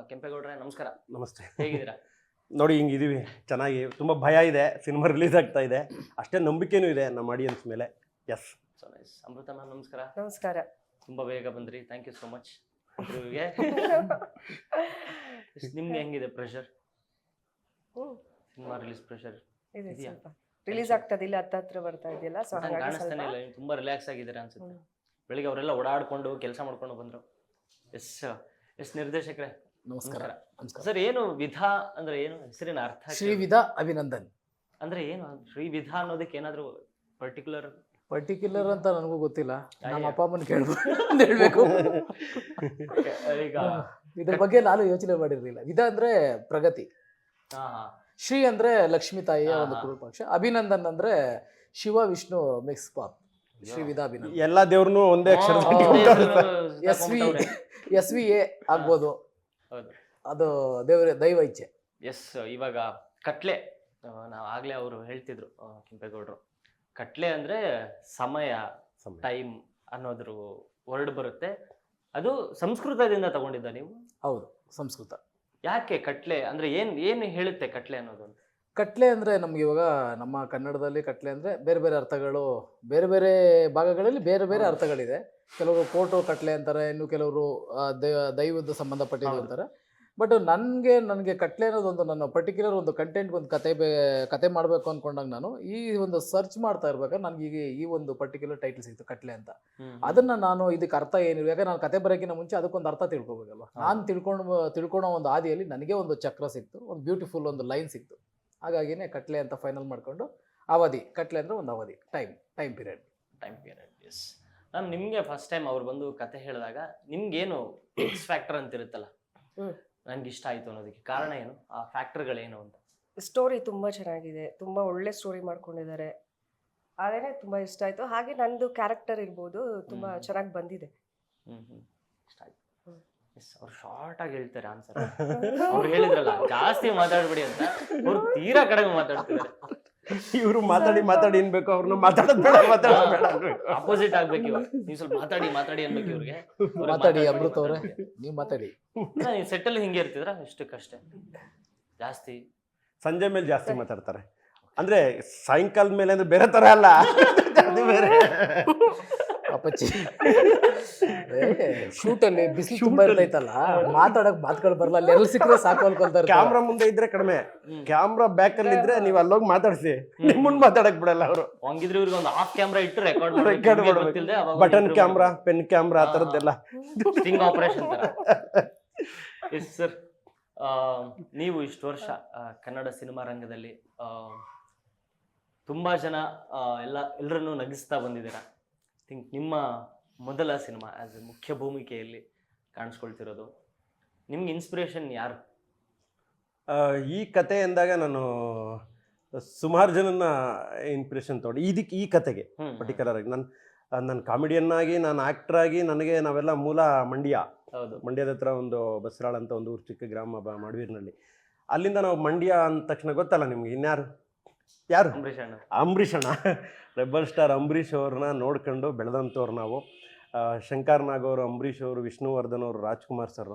ಕೆಂಪೇಗೌಡ್ರೆ ನಮಸ್ಕಾರ. ನಮಸ್ತೆ. ಹೇಗಿದ್ದೀರಾ? ನೋಡಿ ಹಿಂಗಿದೀವಿ, ಚೆನ್ನಾಗಿ. ತುಂಬ ಭಯ ಇದೆ, ಸಿನಿಮಾ ರಿಲೀಸ್ ಆಗ್ತಾ ಇದೆ, ಅಷ್ಟೇ ನಂಬಿಕೆನೂ ಇದೆ ನಮ್ಮ ಆಡಿಯನ್ಸ್ ಮೇಲೆ. Yes. So nice. Amrutha ma'am ನಮಸ್ಕಾರ. ನಮಸ್ಕಾರ. ತುಂಬ ಬೇಗ ಬಂದ್ರಿ, ಥ್ಯಾಂಕ್ ಯು ಸೋ ಮಚ್. ಇಂಟರ್ವ್ಯೂಗೆ ನಿಮ್ಗೆ ಹೆಂಗಿದೆ ಪ್ರೆಷರ್? ಸಿನಿಮಾ ರಿಲೀಸ್ ಪ್ರೆಷರ್ ಇದೆಯಾ? ರಿಲೀಸ್ ಆಗ್ತದಿಲ್ಲ, ಹತ್ರ ಬರ್ತಾ ಇದೆಯಲ್ಲ, ಸೊ ಹಾಗಾಗಿ ಕಾಣಿಸ್ತಾನೆ ಇಲ್ಲ, ನೀವು ತುಂಬ ರಿಲ್ಯಾಕ್ಸ್ ಆಗಿದ್ದೀರಾ ಅನ್ಸುತ್ತೆ. ಬೆಳಿಗ್ಗೆ ಅವರೆಲ್ಲ ಓಡಾಡ್ಕೊಂಡು ಕೆಲಸ ಮಾಡ್ಕೊಂಡು ಬಂದ್ರು. ಎಸ್ ನಿರ್ದೇಶಕರೇ ನಮಸ್ಕಾರ. ಸರ್, ಏನು ವಿಧಾ ಅಂದ್ರೆ ಏನು? ಹೆಸರಿನ ಅರ್ಥ? ಶ್ರೀವಿಧಾ ಅಭಿನಂದನ್ ಅಂದ್ರೆ ಏನು ಶ್ರೀವಿಧಾ ಅನ್ನೋದಕ್ಕೆ ಏನಾದ್ರು ಪರ್ಟಿಕ್ಯುಲರ್ ಅಂತ ನನಗೂ ಗೊತ್ತಿಲ್ಲ, ನಮ್ಮ ಅಪ್ಪ ಅಮ್ಮನ ಹೇಳ್ಬೇಕು. ಈಗ ಇದ್ರ ಬಗ್ಗೆ ನಾನು ಯೋಚನೆ ಮಾಡಿರ್ಲಿಲ್ಲ. ವಿಧ ಅಂದ್ರೆ ಪ್ರಗತಿ, ಶ್ರೀ ಅಂದ್ರೆ ಲಕ್ಷ್ಮೀ ತಾಯಿಯ ಒಂದು ಕುರುಪಕ್ಷ, ಅಭಿನಂದನ್ ಅಂದ್ರೆ ಶಿವ ವಿಷ್ಣು ಮಿಕ್ಸ್ ಪಾಪ್. ಶ್ರೀವಿಧಾ ಅಭಿನಂದನ್. ಎಲ್ಲಾ ದೇವ್ರನ್ನು ಒಂದೇ ಅಕ್ಷರ SVA ಆಗ್ಬೋದು, ಅದು ದೈವ ಇಚ್ಛೆ. ಎಸ್. ಇವಾಗ ಕಟ್ಲೆ, ನಾವು ಆಗ್ಲೇ ಅವರು ಹೇಳ್ತಿದ್ರು ಕೆಂಪೇಗೌಡರು, ಕಟ್ಲೆ ಅಂದ್ರೆ ಸಮಯ, ಟೈಮ್ ಅನ್ನೋದ್ರ ವರ್ಡ್ ಬರುತ್ತೆ. ಅದು ಸಂಸ್ಕೃತದಿಂದ ತಗೊಂಡಿದ್ದ ನೀವು? ಹೌದು, ಸಂಸ್ಕೃತ. ಯಾಕೆ ಕಟ್ಲೆ ಅಂದ್ರೆ ಏನು ಹೇಳುತ್ತೆ ಕಟ್ಲೆ ಅನ್ನೋದು? ಕಟ್ಲೆ ಅಂದ್ರೆ ನಮ್ಗೆ ಇವಾಗ ನಮ್ಮ ಕನ್ನಡದಲ್ಲಿ ಕಟ್ಲೆ ಅಂದ್ರೆ ಬೇರೆ ಬೇರೆ ಅರ್ಥಗಳು, ಬೇರೆ ಬೇರೆ ಭಾಗಗಳಲ್ಲಿ ಬೇರೆ ಬೇರೆ ಅರ್ಥಗಳಿದೆ. ಕೆಲವರು ಫೋಟೋ ಕಟ್ಲೆ ಅಂತಾರೆ, ಇನ್ನು ಕೆಲವರು ದೈವದ ಸಂಬಂಧಪಟ್ಟಿದ್ದು ಅಂತಾರೆ. ಬಟ್ ನನಗೆ ಕಟ್ಲೆ ಅನ್ನೋದೊಂದು ನನ್ನ ಪರ್ಟಿಕ್ಯುಲರ್ ಒಂದು ಕಂಟೆಂಟ್, ಒಂದು ಕತೆ ಮಾಡಬೇಕು ಅಂದ್ಕೊಂಡಾಗ ನಾನು ಈ ಒಂದು ಸರ್ಚ್ ಮಾಡ್ತಾ ಇರ್ಬೇಕಾದ್ರೆ ನನಗೆ ಈ ಒಂದು ಪರ್ಟಿಕ್ಯುಲರ್ ಟೈಟಲ್ ಸಿಕ್ತು, ಕಟ್ಲೆ ಅಂತ. ಅದನ್ನ ನಾನು ಇದಕ್ಕೆ ಅರ್ಥ ಏನಿಲ್ಲ, ಯಾಕಂದ್ರೆ ನಾನು ಕತೆ ಬರೋಕ್ಕಿಂತ ಮುಂಚೆ ಅದಕ್ಕೊಂದು ಅರ್ಥ ತಿಳ್ಕೊಬೇಕಲ್ವ. ನಾನು ತಿಳ್ಕೊಳೋ ಒಂದು ಹಾದಿಯಲ್ಲಿ ನನಗೆ ಒಂದು ಚಕ್ರ ಸಿಕ್ತು, ಒಂದು ಬ್ಯೂಟಿಫುಲ್ ಒಂದು ಲೈನ್ ಸಿಕ್ತು. ಹಾಗಾಗಿನೇ ಕಟ್ಲೆ ಅಂತ ಫೈನಲ್ ಮಾಡಿಕೊಂಡು ಅವಧಿ, ಕಟ್ಲೆ ಅಂದ್ರೆ ಒಂದು ಅವಧಿ, ಟೈಮ್ ಪೀರಿಯಡ್. ಎಸ್ ಮ್ಯಾಮ್, ನಿಮಗೆ ಫಸ್ಟ್ ಟೈಮ್ ಅವ್ರು ಬಂದು ಕತೆ ಹೇಳಿದಾಗ ನಿಮ್ಗೇನು ಎಕ್ಸ್ ಫ್ಯಾಕ್ಟರ್ ಅಂತ ಇರುತ್ತಲ್ಲ, ನನ್ಗೆ ಇಷ್ಟ ಆಯ್ತು ಅನ್ನೋದಕ್ಕೆ ಕಾರಣ ಏನು? ಆ ಫ್ಯಾಕ್ಟರ್ಗಳೇನು ಅಂತ? ಸ್ಟೋರಿ ತುಂಬಾ ಚೆನ್ನಾಗಿದೆ, ತುಂಬಾ ಒಳ್ಳೆ ಸ್ಟೋರಿ ಮಾಡ್ಕೊಂಡಿದ್ದಾರೆ, ಅದೇನೆ ತುಂಬಾ ಇಷ್ಟ ಆಯ್ತು. ಹಾಗೆ ನಂದು ಕ್ಯಾರೆಕ್ಟರ್ ಇರ್ಬೋದು, ತುಂಬಾ ಚೆನ್ನಾಗಿ ಬಂದಿದೆ. ಇಷ್ಟ ಆಯ್ತು. ಎಸ್. ಅವ್ರು ಶಾರ್ಟ್ ಆಗಿ ಹೇಳ್ತಾರೆ ಆನ್ಸರ್. ಅವ್ರು ಹೇಳಿದ್ರಲ್ಲ ಜಾಸ್ತಿ ಮಾತಾಡ್ಬೇಡಿ ಅಂತ, ಅವ್ರು ತೀರಾ ಕಡಿಮೆ ಮಾತಾಡ್ತಿದ್ದಾರೆ. ಇವರು ಮಾತಾಡಿ ಅನ್ಬೇಕು, ಅವ್ರನ್ನ ಮಾತಾಡೋದ್ ಬೇಡ ಅಪೋಸಿಟ್ ಆಗ್ಬೇಕು. ಇವಾಗ ನೀವು ಸ್ವಲ್ಪ ಮಾತಾಡಿ ಅನ್ಬೇಕು ಇವ್ರಿಗೆ. ಮಾತಾಡಿ ಅಮೃತ ಅವ್ರೆ, ನೀವು ಮಾತಾಡಿ. ಸೆಟ್ಟಲ್ಲಿ ಹಿಂಗೆ ಇರ್ತಿದ್ರ ಇಷ್ಟಕ್ಕಷ್ಟೇ? ಜಾಸ್ತಿ ಸಂಜೆ ಮೇಲೆ ಜಾಸ್ತಿ ಮಾತಾಡ್ತಾರೆ, ಅಂದ್ರೆ ಸಾಯಂಕಾಲದ ಮೇಲೆ ಅಂದ್ರೆ ಬೇರೆ ತರ ಅಲ್ಲ, ಬೇರೆ ಅಪ್ಪಚ್ಚಿ. ಶೂಟ್ ಅಲ್ಲಿ ಬಿಸಿಲು ತುಂಬಾ ಇರ್ತೈತಲ್ಲ, ಮಾತಾಡಕ್ ಮಾತುಗಳು ಬರಲ್ಲ, ಅಲ್ಲಿ ಎಲ್ಲಿ ಸಿಕ್ಕರೆ ಸಾಕು ಅನ್ಕೊಳ್ತಾರೆ. ಕ್ಯಾಮ್ರಾ ಮುಂದೆ ಇದ್ರೆ ಕಡಿಮೆ, ಕ್ಯಾಮ್ರಾ ಬ್ಯಾಕ್ ಅಲ್ಲಿ ಇದ್ರೆ ನೀವು ಅಲ್ಲೋಗಿ ಮಾತಾಡ್ಸಿ, ನಿಮ್ ಮುಂದ್ ಮಾತಾಡಕ್ ಬಿಡಲ್ಲ ಅವರು. ಹಂಗಿದ್ರೆ ಇವ್ರಿಗೆ ಒಂದು ಆಫ್ ಕ್ಯಾಮ್ರಾ ಇಟ್ಟು record button camera, pen camera, ಆ ತರದ್ದೆಲ್ಲ ಸ್ಟಿಂಗ್ ಆಪರೇಷನ್ ತರ. ಎಸ್ ಸರ್, ನೀವು ಇಷ್ಟು ವರ್ಷ ಕನ್ನಡ ಸಿನಿಮಾ ರಂಗದಲ್ಲಿ ತುಂಬಾ ಜನ ಎಲ್ಲರನ್ನು ನಗಿಸ್ತಾ ಬಂದಿದ್ದೀರಾ. ಥಿಂಕ್ ನಿಮ್ಮ ಮೊದಲ ಸಿನಿಮಾ ಆಸ್ ಎ ಮುಖ್ಯ ಭೂಮಿಕೆಯಲ್ಲಿ ಕಾಣಿಸ್ಕೊಳ್ತಿರೋದು, ನಿಮ್ಗೆ ಇನ್ಸ್ಪಿರೇಷನ್ ಯಾರು? ಈ ಕತೆ ಎಂದಾಗ ನಾನು ಸುಮಾರು ಜನನ ಇನ್ಸ್ಪಿರೇಷನ್ ತಗೊಂಡು ಈ ಕತೆಗೆ ಪರ್ಟಿಕ್ಯುಲರ್ ಆಗಿ ನಾನು ಕಾಮಿಡಿಯನ್ ಆಗಿ, ನಾನು ಆಕ್ಟರ್ ಆಗಿ, ನಾವೆಲ್ಲ ಮೂಲ ಮಂಡ್ಯದ ಹತ್ರ ಒಂದು ಬಸರಾಳ್ ಅಂತ ಒಂದು ಊರು, ಚಿಕ್ಕ ಗ್ರಾಮ ಮಾಡವೀರ್ನಲ್ಲಿ. ಅಲ್ಲಿಂದ ನಾವು ಮಂಡ್ಯ ಅಂದ ತಕ್ಷಣ ಗೊತ್ತಲ್ಲ ನಿಮ್ಗೆ ಇನ್ಯಾರು? ಅಂಬರೀಷ್ ಅಣ್ಣ, ರೆಬಲ್ ಸ್ಟಾರ್ ಅಂಬರೀಷ್ ಅವ್ರನ್ನ ನೋಡ್ಕೊಂಡು ಬೆಳೆದಂಥವ್ರು ನಾವು. ಶಂಕರ್ ನಾಗ್ ಅವರು, ಅಂಬರೀಷ್ ಅವರು, ವಿಷ್ಣುವರ್ಧನ್ ಅವರು, ರಾಜ್ಕುಮಾರ್ ಸರ್,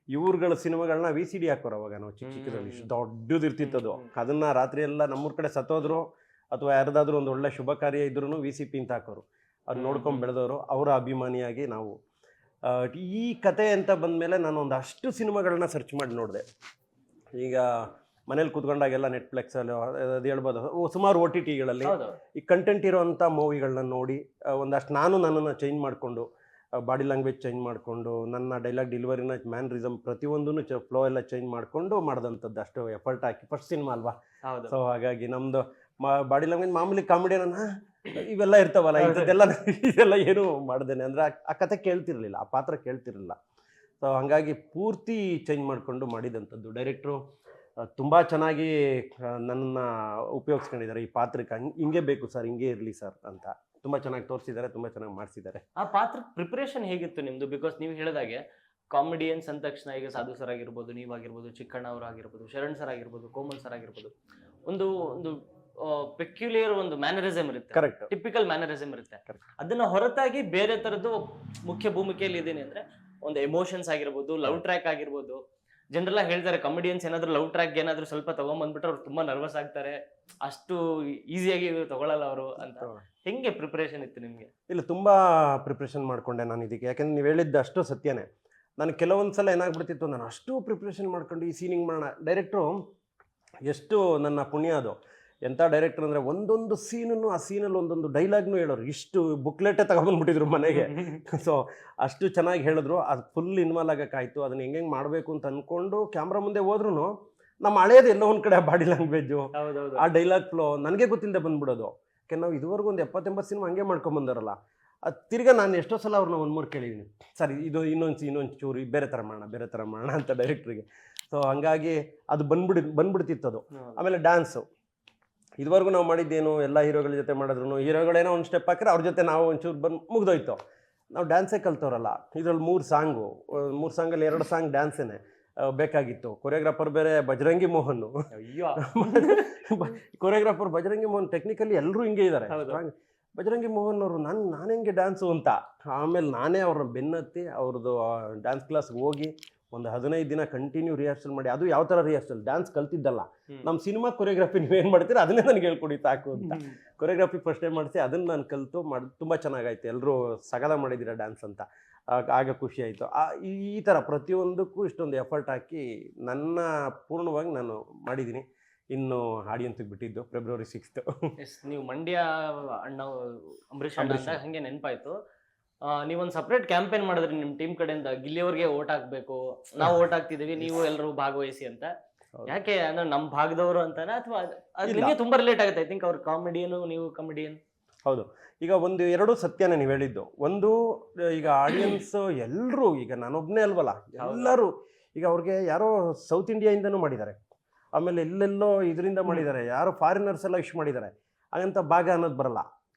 ಇವ್ರುಗಳ ಸಿನಿಮಾಗಳನ್ನ VCD ಹಾಕೋರು ಅವಾಗ ನಾವು ಚಿಕ್ಕದಲ್ಲಿ. ದೊಡ್ಡದು ಇರ್ತಿತ್ತದು. ಅದನ್ನ ರಾತ್ರಿ ಎಲ್ಲ ನಮ್ಮೂರ ಕಡೆ ಸತ್ತೋದ್ರು ಅಥವಾ ಯಾರ್ದಾದ್ರೂ ಒಂದು ಒಳ್ಳೆ ಶುಭ ಕಾರ್ಯ ಇದ್ರೂ VCP ಅಂತ ಹಾಕೋರು. ಅದು ನೋಡ್ಕೊಂಡು ಬೆಳೆದವರು, ಅವರ ಅಭಿಮಾನಿಯಾಗಿ ನಾವು. ಈ ಕತೆ ಅಂತ ಬಂದಮೇಲೆ ನಾನು ಒಂದಷ್ಟು ಸಿನಿಮಾಗಳನ್ನ ಸರ್ಚ್ ಮಾಡಿ ನೋಡಿದೆ. ಈಗ ಮನೇಲಿ ಕೂತ್ಕೊಂಡಾಗೆಲ್ಲ ನೆಟ್ಫ್ಲಿಕ್ಸಲ್ಲಿ ಅದು ಹೇಳ್ಬೋದು, ಸುಮಾರು OTTಗಳಲ್ಲಿ ಈ ಕಂಟೆಂಟ್ ಇರೋವಂಥ ಮೂವಿಗಳನ್ನ ನೋಡಿ ಒಂದಷ್ಟು ನನ್ನನ್ನು ಚೇಂಜ್ ಮಾಡಿಕೊಂಡು, ಬಾಡಿ ಲ್ಯಾಂಗ್ವೇಜ್ ಚೇಂಜ್ ಮಾಡಿಕೊಂಡು, ನನ್ನ ಡೈಲಾಗ್ ಡೆಲಿವರಿನ, ಮ್ಯಾನ್ರಿಸಮ್ ಪ್ರತಿಯೊಂದೂ ಫ್ಲೋ ಎಲ್ಲ ಚೇಂಜ್ ಮಾಡಿಕೊಂಡು ಮಾಡಿದಂಥದ್ದು. ಅಷ್ಟು ಎಫರ್ಟ್ ಹಾಕಿ, ಫಸ್ಟ್ ಸಿನಿಮಾ ಅಲ್ವಾ. ಸೊ ಹಾಗಾಗಿ ನಮ್ಮದು ಬಾಡಿ ಲ್ಯಾಂಗ್ವೇಜ್ ಮಾಮೂಲಿ ಕಾಮಿಡಿಯನ್ನ ಇವೆಲ್ಲ ಇರ್ತಾವಲ್ಲ, ಇದೆಲ್ಲ ಏನೂ ಮಾಡ್ದೇನೆ ಅಂದರೆ ಆ ಕತೆ ಕೇಳ್ತಿರ್ಲಿಲ್ಲ, ಆ ಪಾತ್ರ ಕೇಳ್ತಿರಲಿಲ್ಲ. ಸೊ ಹಾಗಾಗಿ ಪೂರ್ತಿ ಚೇಂಜ್ ಮಾಡಿಕೊಂಡು ಮಾಡಿದಂಥದ್ದು. ಡೈರೆಕ್ಟ್ರು ತುಂಬ ಚೆನ್ನಾಗಿ ನನ್ನನ್ನು ಉಪಯೋಗಿಸ್ಕೊಂಡಿದ್ದಾರೆ ಈ ಪಾತ್ರಕ್ಕೆ. ಹಿಂಗೆ ಬೇಕು ಸರ್, ಹಿಂಗೆ ಇರಲಿ ಸರ್ ಅಂತ ತುಂಬ ಚೆನ್ನಾಗಿ ತೋರಿಸಿದ್ದಾರೆ, ತುಂಬ ಚೆನ್ನಾಗಿ ಮಾಡಿಸಿದ್ದಾರೆ. ಆ ಪಾತ್ರ ಪ್ರಿಪರೇಷನ್ ಹೇಗಿತ್ತು ನಿಮ್ಮದು? ಬಿಕಾಸ್ ನೀವು ಹೇಳಿದಾಗೆ ಕಾಮಿಡಿಯನ್ಸ್ ಅಂದ ತಕ್ಷಣ ಈಗ ಸಾಧು ಸರ್ ಆಗಿರ್ಬೋದು, ನೀವಾಗಿರ್ಬೋದು, ಚಿಕ್ಕಣ್ಣ ಅವರು ಆಗಿರ್ಬೋದು, ಶರಣ್ ಸರ್ ಆಗಿರ್ಬೋದು, ಕೋಮಲ್ ಸರ್ ಆಗಿರ್ಬೋದು, ಒಂದು ಪೆಕ್ಯುಲಿಯರ್ ಒಂದು ಮ್ಯಾನರಿಸಮ್ ಇರುತ್ತೆ, ಕರೆಕ್ಟ್, ಟಿಪಿಕಲ್ ಮ್ಯಾನರಿಸಮ್ ಇರುತ್ತೆ. ಅದನ್ನ ಹೊರತಾಗಿ ಬೇರೆ ತರದ್ದು ಮುಖ್ಯ ಭೂಮಿಕೆಯಲ್ಲಿ ಇದ್ದೀನಿ ಅಂದ್ರೆ ಒಂದು ಎಮೋಷನ್ಸ್ ಆಗಿರ್ಬೋದು, ಲವ್ ಟ್ರ್ಯಾಕ್ ಆಗಿರ್ಬೋದು, ಜನರೆಲ್ಲ ಹೇಳ್ತಾರೆ ಕಮಿಡಿಯನ್ಸ್ ಏನಾದ್ರು ಲವ್ ಟ್ರ್ಯಾಕ್ ಏನಾದ್ರು ಸ್ವಲ್ಪ ತಗೊಂಡ್ಬಂದ್ಬಿಟ್ರೆ ಅವ್ರು ತುಂಬಾ ನರ್ವಸ್ ಆಗ್ತಾರೆ, ಅಷ್ಟು ಈಸಿಯಾಗಿ ತಗೊಳಲ್ಲ ಅವರು ಅಂತ. ಹೆಂಗೆ ಪ್ರಿಪರೇಷನ್ ಇತ್ತು ನಿಮ್ಗೆ? ಇಲ್ಲ, ತುಂಬ ಪ್ರಿಪ್ರೇಷನ್ ಮಾಡಿಕೊಂಡೆ ನಾನು ಇದಕ್ಕೆ. ಯಾಕೆಂದ್ರೆ ನೀವು ಹೇಳಿದ್ದು ಅಷ್ಟು ಸತ್ಯನೇ. ನಾನು ಕೆಲವೊಂದು ಸಲ ಏನಾಗ್ಬಿಡ್ತಿತ್ತು, ನಾನು ಅಷ್ಟು ಪ್ರಿಪ್ರೇಷನ್ ಮಾಡ್ಕೊಂಡು ಈ ಸೀನಿಂಗ್ ಮಾಡೋಣ. ಡೈರೆಕ್ಟ್ರು ಎಷ್ಟು ನನ್ನ ಪುಣ್ಯ ಅದು. ಎಂಥ ಡೈರೆಕ್ಟರ್ ಅಂದರೆ ಒಂದೊಂದು ಸೀನನ್ನು ಆ ಸೀನಲ್ಲಿ ಒಂದೊಂದು ಡೈಲಾಗ್ನು ಹೇಳೋರು. ಇಷ್ಟು ಬುಕ್ಲೆಟೇ ತಗೊಂಡ್ಬಂದ್ಬಿಟ್ಟಿದ್ರು ಮನೆಗೆ. ಸೊ ಅಷ್ಟು ಚೆನ್ನಾಗಿ ಹೇಳಿದ್ರು. ಅದು ಫುಲ್ ಇನ್ವಾಲ್ವ್ ಆಗೋಕ್ಕಾಯ್ತು. ಅದನ್ನು ಹೆಂಗೆ ಮಾಡಬೇಕು ಅಂತ ಅಂದ್ಕೊಂಡು ಕ್ಯಾಮ್ರಾ ಮುಂದೆ ಹೋದ್ರೂ ನಮ್ಮ ಹಳೇದು ಎಲ್ಲೋ ಒಂದು ಕಡೆ ಬಾಡಿ ಲ್ಯಾಂಗ್ವೇಜು, ಆ ಡೈಲಾಗ್ ಫ್ಲೋ ನನಗೆ ಗೊತ್ತಿಲ್ಲದೆ ಬಂದ್ಬಿಡೋದು. ಯಾಕೆ ನಾವು ಇದುವರೆಗೂ ಒಂದು 70-80 ಸಿನಿಮಾ ಹಂಗೆ ಮಾಡ್ಕೊಂಬಂದಾರಲ್ಲ. ಅದು ತಿರ್ಗಾ ನಾನು ಎಷ್ಟೋ ಸಲ ಅವ್ರನ್ನ ಒಂದು ಮೂರು ಕೇಳಿದ್ದೀನಿ, ಸರಿ ಇದು ಇನ್ನೊಂದು ಚೂರು ಬೇರೆ ಥರ ಮಾಡೋಣ ಅಂತ ಡೈರೆಕ್ಟ್ರಿಗೆ. ಸೊ ಹಂಗಾಗಿ ಅದು ಬಂದ್ಬಿಡ್ತಿತ್ತು ಅದು. ಆಮೇಲೆ ಡ್ಯಾನ್ಸು ಇದುವರೆಗೂ ನಾವು ಮಾಡಿದ್ದೇನು, ಎಲ್ಲ ಹೀರೋಗಳ ಜೊತೆ ಮಾಡಿದ್ರು ಹೀರೋಗಳೇನೋ ಒಂದು ಸ್ಟೆಪ್ ಹಾಕಿದ್ರೆ ಅವ್ರ ಜೊತೆ ನಾವು ಒಂಚೂರು ಮುಗ್ದೋಯ್ತು. ನಾವು ಡ್ಯಾನ್ಸೇ ಕಲ್ತವ್ರಲ್ಲ. ಇದರಲ್ಲಿ 3 ಸಾಂಗಲ್ಲಿ 2 ಸಾಂಗ್ ಡ್ಯಾನ್ಸೇನೆ ಬೇಕಾಗಿತ್ತು. ಕೊರಿಯೋಗ್ರಾಫರ್ ಬೇರೆ ಬಜರಂಗಿ ಮೋಹನ್. ಕೊರಿಯೋಗ್ರಾಫರ್ ಬಜರಂಗಿ ಮೋಹನ್. ಟೆಕ್ನಿಕಲಿ ಎಲ್ಲರೂ ಹಿಂಗೆ ಇದ್ದಾರೆ. ಬಜರಂಗಿ ಮೋಹನ್ ಅವರು ನಾನು ಹೆಂಗೆ ಡ್ಯಾನ್ಸು ಅಂತ. ಆಮೇಲೆ ನಾನೇ ಅವ್ರನ್ನ ಬೆನ್ನತ್ತಿ ಅವ್ರದ್ದು ಡ್ಯಾನ್ಸ್ ಕ್ಲಾಸ್ಗೆ ಹೋಗಿ ಒಂದು 15 ದಿನ ಕಂಟಿನ್ಯೂ ರಿಹರ್ಸಲ್ ಮಾಡಿ. ಅದು ಯಾವ ಥರ ರಿಹರ್ಸಲ್, ಡ್ಯಾನ್ಸ್ ಕಲ್ತಿದ್ದಲ್ಲ. ನಮ್ಮ ಸಿನಿಮಾ ಕೊರಿಯೋಗ್ರಫಿ ನೀವೇನು ಮಾಡ್ತೀರ ಅದನ್ನೇ ನನಗೆ ಹೇಳ್ಕೊಡಿ ಸಾಕು ಅಂತ. ಕೊರಿಯೋಗ್ರಫಿ ಫಸ್ಟ್ ಟೈಮ್ ಮಾಡಿಸಿ ಅದನ್ನು ನಾನು ಕಲಿತು ತುಂಬ ಚೆನ್ನಾಗಾಯ್ತು. ಎಲ್ಲರೂ ಸಗದ ಮಾಡಿದ್ದೀರಾ ಡ್ಯಾನ್ಸ್ ಅಂತ ಆಗ ಖುಷಿ ಆಯಿತು. ಈ ಥರ ಪ್ರತಿಯೊಂದಕ್ಕೂ ಇಷ್ಟೊಂದು ಎಫರ್ಟ್ ಹಾಕಿ ನನ್ನ ಪೂರ್ಣವಾಗಿ ನಾನು ಮಾಡಿದ್ದೀನಿ. ಇನ್ನು ಆಡಿಯನ್ಸ್ಗೆ ಬಿಟ್ಟಿದ್ದು February 6th. ನೀವು ಮಂಡ್ಯ ಅಣ್ಣ ಅಂಬರೀಷ್ ಅಣ್ಣ ಅಂತ ಹಂಗೆ ನೆನಪಾಯ್ತು. ನೀವೊಂದು ಸಪ್ರೇಟ್ ಕ್ಯಾಂಪೇನ್ ಮಾಡಿದ್ರಿ ನಿಮ್ಮ ಟೀಮ್ ಕಡೆಯಿಂದ, ಗಿಲ್ಲಿಯವ್ರಿಗೆ ಓಟ್ ಹಾಕ್ಬೇಕು, ನಾವು ಓಟ್ ಹಾಕ್ತಿದೀವಿ, ನೀವು ಎಲ್ಲರೂ ಭಾಗವಹಿಸಿ ಅಂತ. ಯಾಕೆ ಅಂದ್ರೆ ನಮ್ಮ ಭಾಗದವರು ಅಂತಾನೆ ಅಥವಾ ನಿಮಗೆ ತುಂಬಾ ರಿಲೇಟ್ ಆಗುತ್ತೆ? ಐ ಥಿಂಕ್ ಅವ್ರ ಕಾಮಿಡಿಯನು, ನೀವು ಕಾಮಿಡಿಯನ್. ಹೌದು. ಈಗ ಒಂದು 2 ಸತ್ಯನೇ ನೀವು ಹೇಳಿದ್ದು. ಒಂದು, ಈಗ ಆಡಿಯನ್ಸ್ ಎಲ್ಲರೂ, ಈಗ ನಾನೊಬ್ಬನೇ ಅಲ್ವಲ್ಲ, ಎಲ್ಲರೂ ಈಗ ಅವ್ರಿಗೆ ಯಾರೋ ಸೌತ್ ಇಂಡಿಯಾಯಿಂದನೂ ಮಾಡಿದ್ದಾರೆ, ಆಮೇಲೆ ಎಲ್ಲೆಲ್ಲೋ ಇದರಿಂದ ಮಾಡಿದ್ದಾರೆ, ಯಾರೋ ಫಾರಿನರ್ಸ್ ಎಲ್ಲ ವಿಶ್ ಮಾಡಿದ್ದಾರೆ. ಹಾಗಂತ ಭಾಗ ಅನ್ನೋದು ಬರಲ್ಲ.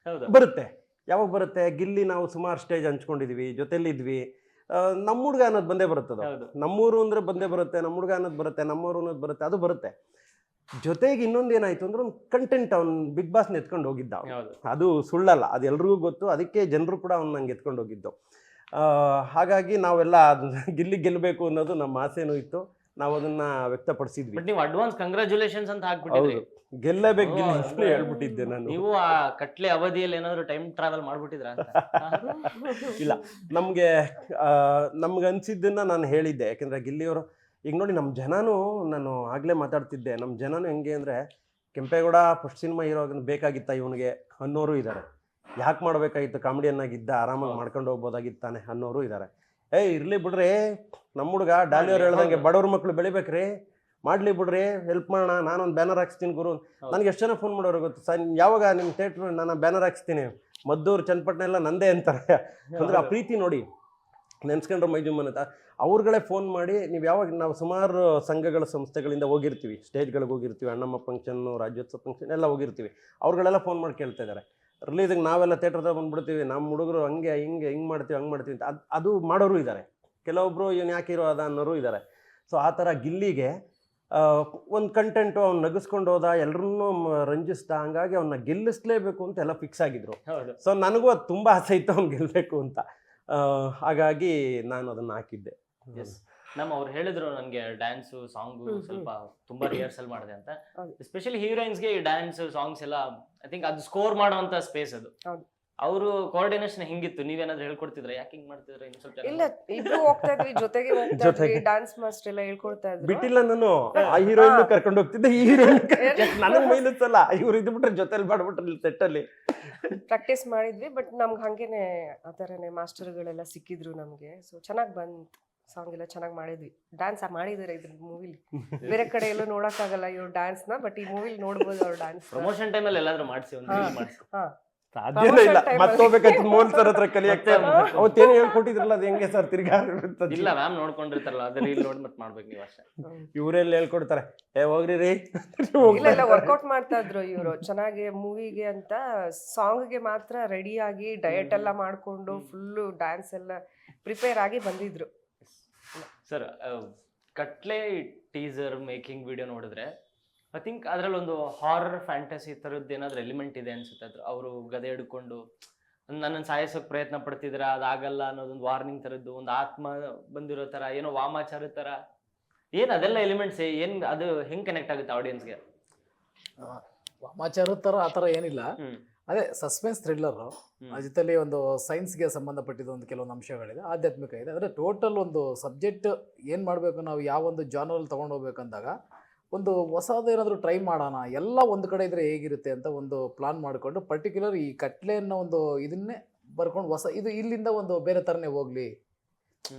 ಬರುತ್ತೆ. ಯಾವಾಗ ಬರುತ್ತೆ? ಗಿಲ್ಲಿ ನಾವು ಸುಮಾರು ಸ್ಟೇಜ್ ಹಂಚ್ಕೊಂಡಿದ್ವಿ, ಜೊತೆಲಿದ್ವಿ. ನಮ್ಮ ಹುಡುಗ ಅನ್ನೋದು ಬಂದೇ ಬರುತ್ತದು. ನಮ್ಮೂರು ಅಂದರೆ ಬಂದೇ ಬರುತ್ತೆ, ನಮ್ಮ ಹುಡುಗ ಅನ್ನೋದು ಬರುತ್ತೆ, ನಮ್ಮೂರು ಅನ್ನೋದು ಬರುತ್ತೆ, ಅದು ಬರುತ್ತೆ. ಜೊತೆಗೆ ಇನ್ನೊಂದು ಏನಾಯಿತು ಅಂದ್ರೆ ಒಂದು ಕಂಟೆಂಟ್ ಅವ್ನು ಬಿಗ್ ಬಾಸ್ನ ಎತ್ಕೊಂಡು ಹೋಗಿದ್ದ. ಅದು ಸುಳ್ಳಲ್ಲ, ಅದು ಎಲ್ರಿಗೂ ಗೊತ್ತು. ಅದಕ್ಕೆ ಜನರು ಕೂಡ ಅವ್ನು ನಂಗೆ ಎತ್ಕೊಂಡು ಹೋಗಿದ್ದು. ಹಾಗಾಗಿ ನಾವೆಲ್ಲ ಗಿಲ್ಲಿ ಗೆಲ್ಲಬೇಕು ಅನ್ನೋದು ನಮ್ಮ ಆಸೆನೂ ಇತ್ತು. ನಾವು ಅದನ್ನ ವ್ಯಕ್ತಪಡಿಸಿದ್ವಿ. ನೀವು ಅಡ್ವಾನ್ಸ್ ಕಂಗ್ರಾಚುಲೇಷನ್ಸ್ ಅಂತ ಹಾಕ್ಬಿಟ್ಟಿದ್ರಿ. ಗೆಲ್ಲಬೇಕು ಗಿಲ್ಲಿ ಅಂತ ಹೇಳ್ಬಿಟ್ಟಿದ್ದೆ ನಾನು. ನೀವು ಆ ಕಟ್ಲೆ ಅವಧಿಯಲ್ಲಿ ಏನಾದ್ರು ಟೈಮ್ ಟ್ರಾವೆಲ್ ಮಾಡ್ಬಿಟ್ಟಿದ್ರ ಅಂತ? ಇಲ್ಲ, ನಮ್ಗೆ ಅನ್ಸಿದ್ದನ್ನ ನಾನು ಹೇಳಿದ್ದೆ. ಯಾಕೆಂದ್ರೆ ಗಿಲ್ಲಿಯವರು ಈಗ ನೋಡಿ, ನಮ್ಮ ಜನನೂ, ನಾನು ಆಗಲೇ ಮಾತಾಡ್ತಿದ್ದೆ, ನಮ್ಮ ಜನನೂ ಹೆಂಗೆ ಅಂದರೆ, ಕೆಂಪೇಗೌಡ ಫಸ್ಟ್ ಸಿನಿಮಾ ಹೀರೋ ಬೇಕಾಗಿತ್ತ ಇವನಿಗೆ ಅನ್ನೋರು ಇದ್ದಾರೆ. ಯಾಕೆ ಮಾಡಬೇಕಾಗಿತ್ತು, ಕಾಮಿಡಿಯನ್ ಆಗಿದ್ದ ಆರಾಮಾಗಿ ಮಾಡ್ಕೊಂಡು ಹೋಗ್ಬೋದಾಗಿತ್ತಾನೆ ಅನ್ನೋರು ಇದ್ದಾರೆ. ಇರ್ಲಿ ಬಿಡ್ರಿ, ನಮ್ಮ ಹುಡುಗ ಡಾಲಿಯವ್ರು ಹೇಳ್ದಂಗೆ ಬಡವ್ರ ಮಕ್ಕಳು ಬೆಳಿಬೇಕ್ರಿ, ಮಾಡ್ಲಿ ಬಿಡ್ರಿ, ಹೆಲ್ಪ್ ಮಾಡೋಣ, ನಾನೊಂದು ಬ್ಯಾನರ್ ಹಾಕ್ಸ್ತೀನಿ ಗುರು. ನನಗೆ ಎಷ್ಟು ಜನ ಫೋನ್ ಮಾಡೋರು ಗೊತ್ತು, ಸರ್ ಯಾವಾಗ ನಿಮ್ಮ ಥಿಯೇಟ್ರ್ ನಾನು ಬ್ಯಾನರ್ ಹಾಕ್ಸ್ತೀನಿ, ಮದ್ದೂರು ಚನ್ನಪಟ್ಟಣ ಎಲ್ಲ ನಂದೇ ಅಂತಾರೆ. ಅಂದರೆ ಆ ಪ್ರೀತಿ ನೋಡಿ, ನೆನ್ಸ್ಕೊಂಡ್ರೆ ಮೈಜುಮ್ಮನ್ ಅಂತ. ಅವ್ರುಗಳೇ ಫೋನ್ ಮಾಡಿ, ನೀವು ಯಾವಾಗ, ನಾವು ಸುಮಾರು ಸಂಘಗಳ ಸಂಸ್ಥೆಗಳಿಂದ ಹೋಗಿರ್ತೀವಿ, ಸ್ಟೇಜ್ಗಳಿಗೆ ಹೋಗಿರ್ತೀವಿ, ಅಣ್ಣಮ್ಮ ಫಂಕ್ಷನ್ನು, ರಾಜ್ಯೋತ್ಸವ ಫಂಕ್ಷನ್ ಎಲ್ಲ ಹೋಗಿರ್ತೀವಿ. ಅವ್ರುಗಳೆಲ್ಲ ಫೋನ್ ಮಾಡಿ ಕೇಳ್ತಾ ಇದ್ದಾರೆ, ರಿಲೀಸಿಗೆ ನಾವೆಲ್ಲ ಥಿಯೇಟ್ರ್ದಾಗ ಬಂದುಬಿಡ್ತೀವಿ, ನಮ್ಮ ಹುಡುಗರು ಹಂಗೆ ಹಿಂಗೆ ಮಾಡ್ತೀವಿ ಹಂಗೆ ಮಾಡ್ತೀವಿ ಅಂತ. ಅದು ಮಾಡೋರು ಇದ್ದಾರೆ. ಕೆಲವೊಬ್ಬರು ಇವನು ಯಾಕೆ ಇರೋ ಅದ ಅನ್ನೋರು ಇದ್ದಾರೆ. ಸೊ ಆ ಥರ ಗಿಲ್ಲಿಗೆ ಒಂದು ಕಂಟೆಂಟು ಅವ್ನು ನಗಿಸ್ಕೊಂಡು ಹೋದ, ಎಲ್ಲರನ್ನೂ ರಂಜಿಸ್ತಾ, ಹಂಗಾಗಿ ಅವನ್ನ ಗೆಲ್ಲಿಸ್ಲೇಬೇಕು ಅಂತ ಎಲ್ಲ ಫಿಕ್ಸ್ ಆಗಿದ್ರು. ಸೊ ನನಗೂ ಅದು ತುಂಬ ಆಸೆ ಇತ್ತು ಅವ್ನು ಗೆಲ್ಲಬೇಕು ಅಂತ. ಹಾಗಾಗಿ ನಾನು ಅದನ್ನು ಹಾಕಿದ್ದೆ. ಅವ್ರು ಹೇಳಿದ್ರು ನನಗೆ ಡ್ಯಾನ್ಸು ಸಾಂಗು ಸ್ವಲ್ಪ ತುಂಬಾ ರಿಹರ್ಸಲ್ ಮಾಡಿದೆ ಅಂತ. ಎಸ್ಪೆಷಲಿ ಹೀರೋಯಿನ್ಸ್ಗೆ ಈ ಡ್ಯಾನ್ಸ್ ಸಾಂಗ್ಸ್ ಎಲ್ಲ ಐ ಥಿಂಕ್ ಅದು ಸ್ಕೋರ್ ಮಾಡುವಂತ ಸ್ಪೇಸ್ ಅದು. ಅವರು ಕೋಆರ್ಡಿನೇಷನ್ ಹೆಂಗಿತ್ತು? ನೀವೇನಾದ್ರೂ ಹೇಳ್ಕೊಡ್ತಿದ್ರ? ಯಾಕೆ ಹಿಂಗ್ ಮಾಡ್ತಿದ್ರೆ? ಇನ್ನು ಸ್ವಲ್ಪ ಇಲ್ಲ, ಇಬ್ರು ಹೋಗ್ತಾ ಇದ್ವಿ, ಜೊತೆಗೆ ಹೋಗ್ತಾ ಇದ್ವಿ, ಡ್ಯಾನ್ಸ್ ಮಾಸ್ಟರ್ ಎಲ್ಲ ಹೇಳ್ಕೊಡ್ತಾ ಇದ್ರು. ಬಿಟ್ಟಿಲ್ಲ, ನಾನು ಆ ಹೀರೋಯಿನ್ ಕರ್ಕೊಂಡು ಹೋಗ್ತಿದ್ದೆ. ಈ ಹೀರೋಯಿನ್ ನನಗೆ ಮೈನಸ್ ಅಲ್ಲ, ಇವ್ರು ಇದ್ಬಿಟ್ರೆ ಜೊತೆಲಿ ಮಾಡ್ಬಿಟ್ರೆ ಸೆಟ್ ಅಲ್ಲಿ ಪ್ರಾಕ್ಟೀಸ್ ಮಾಡಿದ್ವಿ. ಬಟ್ ನಮ್ಗೆ ಹಂಗೇನೆ ಆ ಥರನೇ ಮಾಸ್ಟರ್ಗಳೆಲ್ಲ ಸಿಕ್ಕಿದ್ರು ನಮಗೆ. ಸೊ ಚೆನ್ನಾಗಿ ಬಂತು, ಸಾಂಗ್ ಎಲ್ಲ ಚೆನ್ನಾಗಿ ಮಾಡಿದ್ವಿ. ಡ್ಯಾನ್ಸ್ ಮಾಡಿದ್ದಾರೆ ಇದ್ರ ಮೂವಿಲಿ. ಬೇರೆ ಕಡೆ ಎಲ್ಲೂ ನೋಡಕ್ಕಾಗಲ್ಲ ಇವ್ರು ಡ್ಯಾನ್ಸ್ನ, ಬಟ್ ಈ ಮೂವಿಲಿ ನೋಡ್ಬೋದು ಅವ್ರು ಡ್ಯಾನ್ಸ್. ಪ್ರಮೋಷನ್ ಟೈಮಲ್ಲಿ ಎಲ್ಲಾದ್ರೂ ಮಾಡಿಸಿ ಸಾಧ್ಯನೇ ಇಲ್ಲ. ಮತ್ತೋಗ್ಬೇಕಾಯ್ತು ಮೋಲ್ ಸರ್ ಹತ್ರ ಕಲಿಯಕ್ಕೆ. ಅವತ್ತೇನು ಹೇಳ್ಕೊಟ್ಟಿದ್ರಲ್ಲ, ಅದು ಹೆಂಗೆ ಸರ್ ತಿರ್ಗಾ? ಇಲ್ಲ, ಮ್ಯಾಮ್ ನೋಡ್ಕೊಂಡಿರ್ತಾರಲ್ಲ, ಅದ್ರ ಇಲ್ಲಿ ನೋಡಿ ಮತ್ತೆ ಮಾಡ್ಬೇಕು ನೀವು ಅಷ್ಟೇ. ಇವರೆಲ್ಲ ಹೇಳ್ಕೊಡ್ತಾರೆ, ಹೋಗ್ರಿ ರೀ. ಇಲ್ಲ, ವರ್ಕೌಟ್ ಮಾಡ್ತಾ ಇದ್ರು ಇವರು ಚೆನ್ನಾಗಿ ಮೂವಿಗೆ ಅಂತ. ಸಾಂಗ್ಗೆ ಮಾತ್ರ ರೆಡಿ ಆಗಿ ಡಯಟ್ ಎಲ್ಲ ಮಾಡ್ಕೊಂಡು ಫುಲ್ಲು ಡ್ಯಾನ್ಸ್ ಎಲ್ಲ ಪ್ರಿಪೇರ್ ಆಗಿ ಬಂದಿದ್ರು. ಸರ್, ಕಟ್ಲೆ ಟೀಸರ್ ಮೇಕಿಂಗ್ ವಿಡಿಯೋ ನೋಡಿದ್ರೆ ಐ ಥಿಂಕ್ ಅದ್ರಲ್ಲಿ ಒಂದು ಹಾರರ್ ಫ್ಯಾಂಟಸಿ ಥರದ್ದು ಏನಾದ್ರು ಎಲಿಮೆಂಟ್ ಇದೆ ಅನ್ಸುತ್ತೆ. ಅವರು ಗದೆ ಹಿಡ್ಕೊಂಡು ನನ್ನನ್ನು ಸಾಯಿಸೋಕೆ ಪ್ರಯತ್ನ ಪಡ್ತಿದ್ರ, ಅದಾಗಲ್ಲ ಅನ್ನೋದೊಂದು ವಾರ್ನಿಂಗ್ ಥರದ್ದು, ಒಂದು ಆತ್ಮ ಬಂದಿರೋ ಥರ, ಏನೋ ವಾಮಾಚಾರ ಥರ ಏನ್ ಅದೆಲ್ಲ ಎಲಿಮೆಂಟ್ಸ್ ಏನ್ ಅದು ಹೆಂಗ್ ಕನೆಕ್ಟ್ ಆಗುತ್ತೆ ಆಡಿಯನ್ಸ್ಗೆ? ವಾಮಾಚಾರದ ಥರ ಆ ಥರ ಏನಿಲ್ಲ, ಹ್ಮ್ ಅದೇ ಸಸ್ಪೆನ್ಸ್ ಥ್ರಿಲ್ಲರು. ಆ ಜೊತೆಲಿ ಒಂದು ಸೈನ್ಸ್ಗೆ ಸಂಬಂಧಪಟ್ಟಿದ್ದು ಒಂದು ಕೆಲವೊಂದು ಅಂಶಗಳಿದೆ, ಆಧ್ಯಾತ್ಮಿಕ ಇದೆ. ಅಂದರೆ ಟೋಟಲ್ ಒಂದು ಸಬ್ಜೆಕ್ಟ್ ಏನು ಮಾಡಬೇಕು, ನಾವು ಯಾವ ಒಂದು ಜಾನರಲ್ಲಿ ತೊಗೊಂಡು ಹೋಗ್ಬೇಕಂದಾಗ ಒಂದು ಹೊಸದೇನಾದರೂ ಟ್ರೈ ಮಾಡೋಣ, ಎಲ್ಲ ಒಂದು ಕಡೆ ಇದ್ದರೆ ಹೇಗಿರುತ್ತೆ ಅಂತ ಒಂದು ಪ್ಲಾನ್ ಮಾಡಿಕೊಂಡು ಪರ್ಟಿಕ್ಯುಲರ್ ಈ ಕಟ್ಲೆ ಅನ್ನೋ ಒಂದು ಇದನ್ನೇ ಬರ್ಕೊಂಡು ಹೊಸ ಇದು ಇಲ್ಲಿಂದ ಒಂದು ಬೇರೆ ಥರನೇ ಹೋಗಲಿ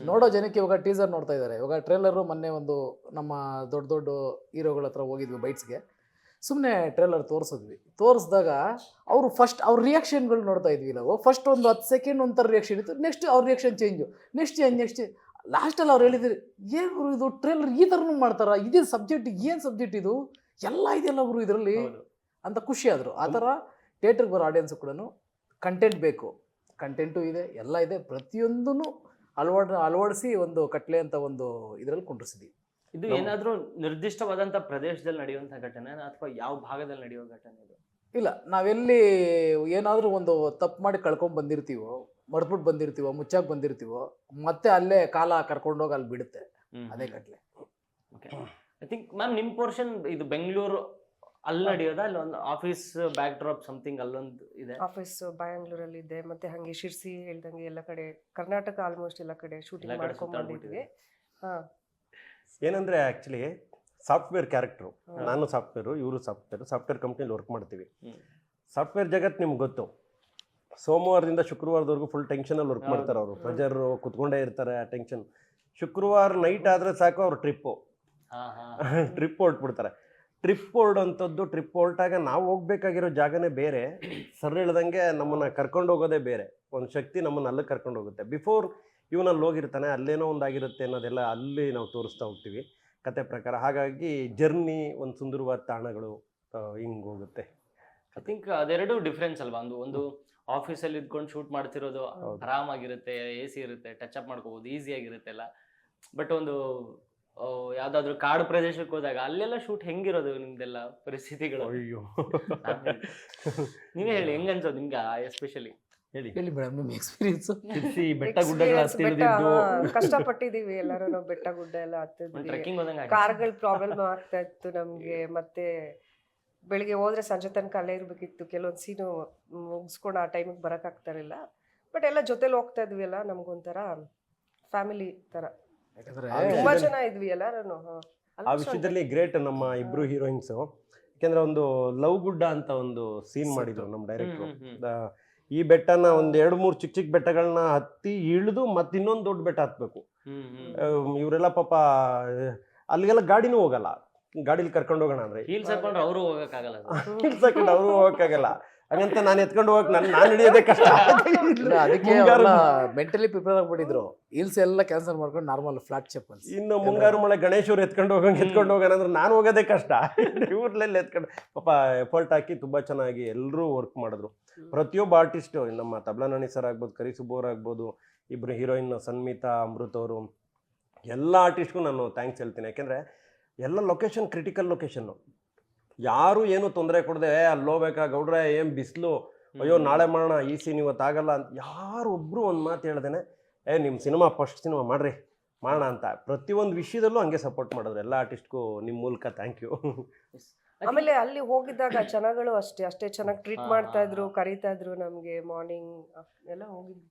ನೋಡೋ ಜನಕ್ಕೆ. ಇವಾಗ ಟೀಸರ್ ನೋಡ್ತಾ ಇದ್ದಾರೆ, ಇವಾಗ ಟ್ರೇಲರು ಮೊನ್ನೆ ಒಂದು ನಮ್ಮ ದೊಡ್ಡ ದೊಡ್ಡ ಹೀರೋಗಳ ಹತ್ರ ಹೋಗಿದ್ವಿ ಬೈಟ್ಸ್ಗೆ, ಸುಮ್ಮನೆ ಟ್ರೇಲರ್ ತೋರಿಸಿದಾಗ ಅವರು ಫಸ್ಟ್ ಅವ್ರ ರಿಯಾಕ್ಷನ್ಗಳು ನೋಡ್ತಾ ಇದ್ವಿ ನಾವು. ಫಸ್ಟ್ ಒಂದು 10 ಸೆಕೆಂಡ್ ಒಂಥರ ರಿಯಾಕ್ಷನ್ ಇತ್ತು, ನೆಕ್ಸ್ಟ್ ಅವ್ರ ರಿಯಾಕ್ಷನ್ ಚೇಂಜು, ನೆಕ್ಸ್ಟ್ ಲಾಸ್ಟಲ್ಲಿ ಅವ್ರು ಹೇಳಿದ್ರು, ಏನು ಇದು ಟ್ರೇಲರ್ ಈ ಥರನೂ ಮಾಡ್ತಾರಾ, ಇದೇ ಸಬ್ಜೆಕ್ಟ್, ಏನು ಸಬ್ಜೆಕ್ಟ್ ಇದು, ಎಲ್ಲ ಇದೆಯಲ್ಲ ಅವರು ಇದರಲ್ಲಿ ಅಂತ ಖುಷಿ ಆದರು. ಆ ಥರ ಥಿಯೇಟ್ರಿಗೆ ಬರೋ ಆಡಿಯನ್ಸು ಕೂಡ ಕಂಟೆಂಟ್ ಬೇಕು, ಕಂಟೆಂಟು ಇದೆ, ಎಲ್ಲ ಇದೆ, ಪ್ರತಿಯೊಂದೂ ಅಳವಡಿಸಿ ಒಂದು ಕಟ್ಲೆ ಅಂತ ಒಂದು ಇದರಲ್ಲಿ ಕುಂಡ್ರಿಸಿದ್ವಿ. ಇದು ಏನಾದ್ರೂ ನಿರ್ದಿಷ್ಟವಾದಂತ ಪ್ರದೇಶದಲ್ಲಿ ನಡೆಯುವಂತ ಘಟನೆ ಅಥವಾ ಯಾವ ಭಾಗದಲ್ಲಿ ನಡೆಯುವ ಘಟನೆ ಇದು? ಇಲ್ಲ, ನಾವೆಲ್ಲಿ ಏನಾದರೂ ಒಂದು ತಪ್ಪು ಮಾಡಿ ಕಳ್ಕೊಂಡು ಬಂದಿರ್ತೀವೋ, ಮರ್ಬಿಟ್ಟು ಬಂದಿರ್ತೀವೋ, ಮುಚ್ಚಾಕ್ ಬಂದಿರ್ತೀವೋ, ಮತ್ತೆ ಅಲ್ಲೇ ಕಾಲ ಕರ್ಕೊಂಡೋಗಿ ಅಲ್ಲಿ ಬಿಡುತ್ತೆ, ಅದೇ ಕಟ್ಲೆ. ಐ ಥಿಂಕ್ ಮ್ಯಾಮ್ ನಿಮ್ಮ ಪೋರ್ಷನ್ ಇದು ಬೆಂಗಳೂರು ಅಲ್ಲಿ ನಡೆಯೋದಾ, ಅಲ್ಲಿ ಒಂದು ಆಫೀಸ್ ಬ್ಯಾಕ್ ಡ್ರಾಪ್ ಸಮಥಿಂಗ್ ಅಲ್ಲೊಂದು ಇದೆ? ಆಫೀಸ್ ಬ್ಯಾಂಗ್ಳೂರಲ್ಲಿ ಇದೆ, ಮತ್ತೆ ಹಂಗೆ ಶಿರ್ಸಿ ಹೇಳ್ದಂಗೆ ಎಲ್ಲ ಕಡೆ ಕರ್ನಾಟಕ ಆಲ್ಮೋಸ್ಟ್ ಎಲ್ಲ ಕಡೆ ಶೂಟಿಂಗ್ ಎಲ್ಲ ಕಡೆ ಮಾಡ್ಕೊಂಡ್ ಬಂದಿದ್ವಿ. ಹಾ, ಏನಂದರೆ ಆ್ಯಕ್ಚುಲಿ ಸಾಫ್ಟ್ವೇರ್ ಕ್ಯಾರೆಕ್ಟ್ರು, ನಾನು ಸಾಫ್ಟ್ವೇರು, ಇವರು ಸಾಫ್ಟ್ವೇರ್ ಕಂಪ್ನಿಲಿ ವರ್ಕ್ ಮಾಡ್ತೀವಿ. ಸಾಫ್ಟ್ವೇರ್ ಜಗತ್ತು ನಿಮ್ಗೆ ಗೊತ್ತು, ಸೋಮವಾರದಿಂದ ಶುಕ್ರವಾರದವರೆಗೂ ಫುಲ್ ಟೆನ್ಷನಲ್ಲಿ ವರ್ಕ್ ಮಾಡ್ತಾರೆ ಅವರು, ಪ್ರೆಜರು ಕುತ್ಕೊಂಡೇ ಇರ್ತಾರೆ, ಆ ಟೆನ್ಷನ್. ಶುಕ್ರವಾರ ನೈಟ್ ಆದರೆ ಸಾಕು ಅವ್ರು ಟ್ರಿಪ್ ಹೊರಟ್ಬಿಡ್ತಾರೆ. ಟ್ರಿಪ್ ಹೊರಡೋಂಥದ್ದು, ಟ್ರಿಪ್ ಹೊರಟಾಗ ನಾವು ಹೋಗ್ಬೇಕಾಗಿರೋ ಜಾಗನೇ ಬೇರೆ, ಸರ್ ಹೇಳ್ದಂಗೆ ನಮ್ಮನ್ನು ಕರ್ಕೊಂಡು ಹೋಗೋದೇ ಬೇರೆ, ಒಂದು ಶಕ್ತಿ ನಮ್ಮನ್ನು ಅಲ್ಲಿಗೆ ಕರ್ಕೊಂಡು ಹೋಗುತ್ತೆ. ಬಿಫೋರ್ ಇವನಲ್ಲಿ ಹೋಗಿರ್ತಾನೆ, ಅಲ್ಲೇನೋ ಒಂದಾಗಿರುತ್ತೆ ಅನ್ನೋದೆಲ್ಲ ಅಲ್ಲಿ ನಾವು ತೋರಿಸ್ತಾ ಹೋಗ್ತೀವಿ ಕತೆ ಪ್ರಕಾರ. ಹಾಗಾಗಿ ಜರ್ನಿ, ಒಂದು ಸುಂದರವಾದ ತಾಣಗಳು ಹಿಂಗೆ ಹೋಗುತ್ತೆ. ಐ ಥಿಂಕ್ ಅದೆರಡು ಡಿಫ್ರೆನ್ಸ್ ಅಲ್ವಾ? ಒಂದು ಆಫೀಸಲ್ಲಿ ಇದ್ಕೊಂಡು ಶೂಟ್ ಮಾಡ್ತಿರೋದು ಆರಾಮಾಗಿರುತ್ತೆ, AC ಇರುತ್ತೆ, ಟಚ್ ಅಪ್ ಮಾಡ್ಕೋಬಹುದು, ಈಸಿಯಾಗಿರುತ್ತೆ ಎಲ್ಲ. ಬಟ್ ಒಂದು ಯಾವ್ದಾದ್ರು ಕಾಡು ಪ್ರದೇಶಕ್ಕೆ ಹೋದಾಗ ಅಲ್ಲೆಲ್ಲ ಶೂಟ್ ಹೆಂಗಿರೋದು ನಿಮ್ದೆಲ್ಲ ಪರಿಸ್ಥಿತಿಗಳು? ಅಯ್ಯೋ, ನೀವೇ ಹೇಳಿ, ಹೆಂಗ್ ಅನ್ಸೋದು ನಿಮ್ಗೆ ಎಸ್ಪೆಷಲಿ? ಹೇಳಿ ಮೇಡಮ್ ನಿಮ್ಮ ಎಕ್ಸ್ಪೀರಿಯನ್ಸು. ಬೆಟ್ಟ ಗುಡ್ಡಗಳ ಹತ್ತಿರದಿದ್ದು ಕಷ್ಟಪಟ್ಟಿದೀವಿ ಎಲ್ಲರೂ ನಾವು, ಬೆಟ್ಟ ಗುಡ್ಡ ಎಲ್ಲ ಹತ್ತಿದ್ವಿ, ಟ್ರೆಕ್ಕಿಂಗ್ ಹೋದಂಗ ಕಾರ್ಗಳ ಪ್ರಾಬ್ಲಮ್ ಆಗ್ತಾ ಇತ್ತು ನಮ್ಗೆ, ಮತ್ತೆ ಬೆಳಿಗ್ಗೆ ಹೋದ್ರೆ ಸಂಜೆ ತನಕ ಅಲ್ಲೇ ಇರ್ಬೇಕಿತ್ತು, ಕೆಲವೊಂದು ಸೀನು ಮುಗಿಸ್ಕೊಂಡು ಆ ಟೈಮಿಗೆ ಬರಕ್ ಆಗ್ತಾ ಇರಲಿಲ್ಲ. ಬಟ್ ಎಲ್ಲ ಜೊತೆಲಿ ಹೋಗ್ತಾ ಇದ್ವಿ ಅಲ್ಲ, ನಮ್ಗೊಂಥರ ಫ್ಯಾಮಿಲಿ ತರ, ಯಾಕಂದ್ರೆ ತುಂಬಾ ಜನ ಇದ್ವಿ ಎಲ್ಲರೂ. ಆ ವಿಷಯದಲ್ಲಿ ಗ್ರೇಟ್ ನಮ್ಮ ಇಬ್ರು ಹೀರೋಯಿನ್ಸು. ಯಾಕೆಂದ್ರೆ ಒಂದು ಲವ್ ಗುಡ್ಡ ಅಂತ ಒಂದು ಸೀನ್ ಮಾಡಿದ್ರು ನಮ್ಮ ಡೈರೆಕ್ಟ್ರು. ಈ ಬೆಟ್ಟನ ಒಂದು 2-3 ಚಿಕ್ಕ ಚಿಕ್ಕ ಬೆಟ್ಟಗಳನ್ನ ಹತ್ತಿ ಇಳಿದು ಮತ್ತೆ ಇನ್ನೊಂದು ದೊಡ್ಡ ಬೆಟ್ಟ ಹತ್ಬೇಕು. ಇವರೆಲ್ಲ ಪಾಪ ಅಲ್ಲಿಗೆಲ್ಲ ಗಾಡಿನೂ ಹೋಗಲ್ಲ, ಗಾಡಿಲಿ ಕರ್ಕೊಂಡು ಹೋಗೋಣ ಅಂದ್ರೆ ಹೀಲ್ಸ್ ಹಾಕೊಂಡು ಅವರು ಹೋಗಕ್ಕಾಗಲ್ಲ, ಅವರು ಹೋಗಕ್ಕಾಗಲ್ಲ. ಹಂಗಂತ ನಾನು ಎತ್ಕೊಂಡು ಹೋಗಕ್ ನಾನು ಹಿಡಿಯೋದೇ ಕಷ್ಟ. ಅದಕ್ಕೆ ಮೆಂಟಲಿ ಪ್ರಿಪೇರ್ ಆಗ್ಬಿಟ್ಟಿದ್ರು, ಹೀಲ್ಸ್ ಎಲ್ಲ ಕ್ಯಾನ್ಸಲ್ ಮಾಡ್ಕೊಂಡು ನಾರ್ಮಲ್ ಫ್ಲಾಟ್ ಚಪ್ಪಲ್ಸ್. ಇನ್ನು ಮುಂಗಾರು ಮಳೆ ಗಣೇಶವ್ರು ಎತ್ಕೊಂಡು ಹೋಗೋಣ ಅಂದ್ರೆ ನಾನು ಹೋಗೋದೇ ಕಷ್ಟ. ಇವ್ರಲ್ಲೆಲ್ಲ ಎತ್ಕೊಂಡು ಪಾಪ ಎಫರ್ಟ್ ಹಾಕಿ ತುಂಬಾ ಚೆನ್ನಾಗಿ ಎಲ್ಲರೂ ವರ್ಕ್ ಮಾಡಿದ್ರು. ಪ್ರತಿಯೊಬ್ಬ ಆರ್ಟಿಸ್ಟು, ನಮ್ಮ ತಬ್ಲಾ ನಾಣಿ ಸರ್ ಆಗ್ಬೋದು, ಕರಿ ಸುಬ್ಬವ್ರು ಆಗ್ಬೋದು, ಇಬ್ಬರು ಹೀರೋಯಿನ್ ಸನ್ಮಿತಾ, ಅಮೃತ್ ಅವರು, ಎಲ್ಲ ಆರ್ಟಿಸ್ಟ್ಗೂ ನಾನು ಥ್ಯಾಂಕ್ಸ್ ಹೇಳ್ತೀನಿ. ಯಾಕೆಂದರೆ ಎಲ್ಲ ಲೊಕೇಶನ್ ಕ್ರಿಟಿಕಲ್ ಲೊಕೇಶನ್ನು, ಯಾರು ಏನು ತೊಂದರೆ ಕೊಡದೆ ಅಲ್ಲಿ ಹೋಗ್ಬೇಕಾ ಗೌಡ್ರೆ ಏನು ಬಿಸಿಲು, ಅಯ್ಯೋ ನಾಳೆ ಮಾಡೋಣ, ಈ ಸೀನ್ ಇವತ್ತಾಗಲ್ಲ ಅಂತ ಯಾರು ಒಬ್ಬರು ಒಂದು ಮಾತು ಹೇಳ್ದೇನೆ ನಿಮ್ಮ ಸಿನಿಮಾ ಫಸ್ಟ್ ಸಿನಿಮಾ ಮಾಡ್ರಿ ಮಾಡೋಣ ಅಂತ ಪ್ರತಿಯೊಂದು ವಿಷಯದಲ್ಲೂ ಹಂಗೆ ಸಪೋರ್ಟ್ ಮಾಡಿದ್ರು ಎಲ್ಲ ಆರ್ಟಿಸ್ಟ್ಗೂ. ನಿಮ್ಮ ಮೂಲಕ ಥ್ಯಾಂಕ್ ಯು. ಆಮೇಲೆ ಅಲ್ಲಿ ಹೋಗಿದ್ದಾಗ ಜನಗಳು ಅಷ್ಟೇ ಚೆನ್ನಾಗಿ ಟ್ರೀಟ್ ಮಾಡ್ತಾ ಇದ್ರು, ಕರೀತಾ ಇದ್ರು ನಮ್ಗೆ. ಮಾರ್ನಿಂಗ್ ಎಲ್ಲ ಹೋಗಿದ್ವಿ.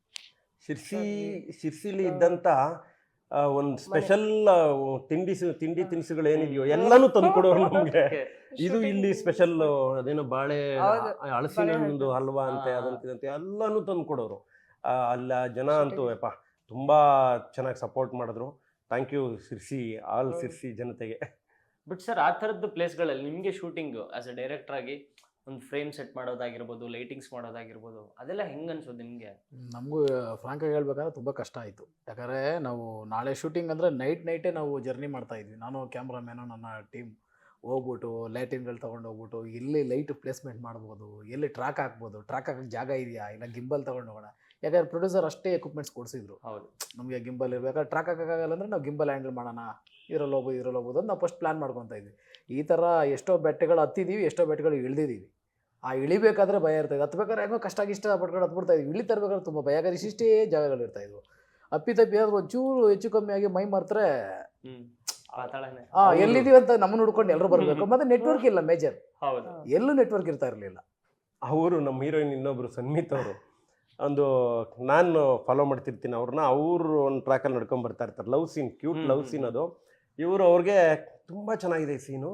ಶಿರ್ಸಿಲಿ ಇದ್ದಂಥ ಒಂದು ಸ್ಪೆಷಲ್ ತಿಂಡಿ ತಿನಿಸುಗಳು ಏನಿದೆಯೋ ಎಲ್ಲಾನು ತಂದ್ಕೊಡೋರು ನಮಗೆ. ಇದು ಇಲ್ಲಿ ಸ್ಪೆಷಲ್ ಅದೇನೋ ಬಾಳೆ ಹಲಸಿನ ಹಣ್ಣು ಹಲ್ವಾ ಅಂತೆ, ಅದಂತೆ ಎಲ್ಲಾನು ತಂದ್ಕೊಡೋರು. ಅಲ್ಲ ಜನ ಅಂತೂ ಯಪ್ಪ ತುಂಬಾ ಚೆನ್ನಾಗಿ ಸಪೋರ್ಟ್ ಮಾಡಿದ್ರು. Thank you Sirsi, all Sirsi ಜನತೆಗೆ. ಬಟ್ ಸರ್, ಆ ಥರದ್ದು ಪ್ಲೇಸ್ಗಳಲ್ಲಿ ನಿಮಗೆ ಶೂಟಿಂಗ್ ಆಸ್ ಎ ಡೈರೆಕ್ಟರ್ ಆಗಿ ಒಂದು ಫ್ರೇಮ್ ಸೆಟ್ ಮಾಡೋದಾಗಿರ್ಬೋದು, ಲೈಟಿಂಗ್ಸ್ ಮಾಡೋದಾಗಿರ್ಬೋದು, ಅದೆಲ್ಲ ಹೆಂಗೆ ಅನ್ಸೋದು ನಿಮಗೆ? ನಮಗೂ ಫ್ರಾಂಕಾಗಿ ಹೇಳ್ಬೇಕಂದ್ರೆ ತುಂಬ ಕಷ್ಟ ಆಯಿತು. ಯಾಕಂದರೆ ನಾವು ನಾಳೆ ಶೂಟಿಂಗ್ ಅಂದರೆ ನೈಟೇ ನಾವು ಜರ್ನಿ ಮಾಡ್ತಾಯಿದ್ವಿ. ನಾನು ಕ್ಯಾಮ್ರಾಮ್ಯಾನು ನನ್ನ ಟೀಮ್ ಹೋಗ್ಬಿಟ್ಟು ಲೈಟಿಂಗ್ಗಳು ತೊಗೊಂಡು ಹೋಗ್ಬಿಟ್ಟು ಎಲ್ಲಿ ಲೈಟ್ ಪ್ಲೇಸ್ಮೆಂಟ್ ಮಾಡ್ಬೋದು, ಎಲ್ಲಿ ಟ್ರ್ಯಾಕ್ ಹಾಕ್ಬೋದು, ಟ್ರ್ಯಾಕ್ ಹಾಕೋಕ್ಕೆ ಜಾಗ ಇದೆಯಾ, ಇಲ್ಲ ಗಿಂಬಲ್ ತೊಗೊಂಡು ಹೋಗೋಣ. ಯಾಕಂದ್ರೆ ಪ್ರೊಡ್ಯೂಸರ್ ಅಷ್ಟೇ ಎಕ್ವಿಪ್ಮೆಂಟ್ಸ್ ಕೊಡಿಸಿದ್ರು. ಹೌದು, ನಮಗೆ ಗಿಂಬಲ್ ಇರಬೇಕಾದ್ರೆ ಟ್ರ್ಯಾಕ್ ಹಾಕೋಕ್ಕಾಗಲ್ಲ ಅಂದರೆ ನಾವು ಗಿಂಬಲ್ ಹ್ಯಾಂಡಲ್ ಮಾಡೋಣ, ಇದ್ರಲ್ಲಿ ಹೋಗ್ಬೋದು ಅಂತ ನಾವು ಫಸ್ಟ್ ಪ್ಲ್ಯಾನ್ ಮಾಡ್ಕೊತಾ ಇದ್ವಿ. ಈ ಥರ ಎಷ್ಟೋ ಬೆಟ್ಟಗಳು ಹತ್ತಿದ್ದೀವಿ, ಎಷ್ಟೋ ಬೆಟ್ಟಗಳು ಇಳಿದಿದ್ದೀವಿ. ಆ ಇಳಿಬೇಕಾದ್ರೆ ಭಯ ಇರ್ತಾಯಿದೆ, ಹತ್ಬೇಕಾದ್ರೆ ಹೆಂಗೋ ಕಷ್ಟ ಪಟ್ಕೊಂಡು ಹತ್ಬಿಡ್ತಾ ಇದ್ವಿ. ಇಳಿ ತರಬೇಕಾದ್ರೆ ತುಂಬ ಭಯ, ಯಾಕಂದ್ರೆ ಇಷ್ಟೇ ಜಾಗಗಳು ಇರ್ತಾಯಿದ್ವು. ಅಪ್ಪಿತಪ್ಪಿ ಏನಾದ್ರು ಒಂಚೂರು ಹೆಚ್ಚು ಕಮ್ಮಿ ಆಗಿ ಮೈ ಮರ್ತರೆ ಪಾತಾಳನೇ. ಎಲ್ಲಿದೀವಿ ಅಂತ ನಮ್ಮನ್ನ ಹುಡ್ಕೊಂಡು ಎಲ್ಲರೂ ಬರ್ಬೇಕು. ಮತ್ತೆ ನೆಟ್ವರ್ಕ್ ಇಲ್ಲ ಮೇಜರ್, ಹೌದು. ಎಲ್ಲೂ ನೆಟ್ವರ್ಕ್ ಇರ್ತಾ ಇರ್ಲಿಲ್ಲ. ಅವರು ನಮ್ಮ ಹೀರೋಯಿನ್ ಇನ್ನೊಬ್ರು ಸನ್ಮಿತ್ ಅವರು ಒಂದು ನಾನು ಫಾಲೋ ಮಾಡ್ತಿರ್ತೀನಿ ಅವ್ರನ್ನ. ಅವರು ಒಂದು ಟ್ರ್ಯಾಕಲ್ಲಿ ನಡ್ಕೊಂಡ್ ಬರ್ತಾ ಇರ್ತಾರೆ. Love scene, cute love scene ಅದು. ಇವರು ಅವ್ರಿಗೆ ತುಂಬ ಚೆನ್ನಾಗಿದೆ ಈ ಸೀನು.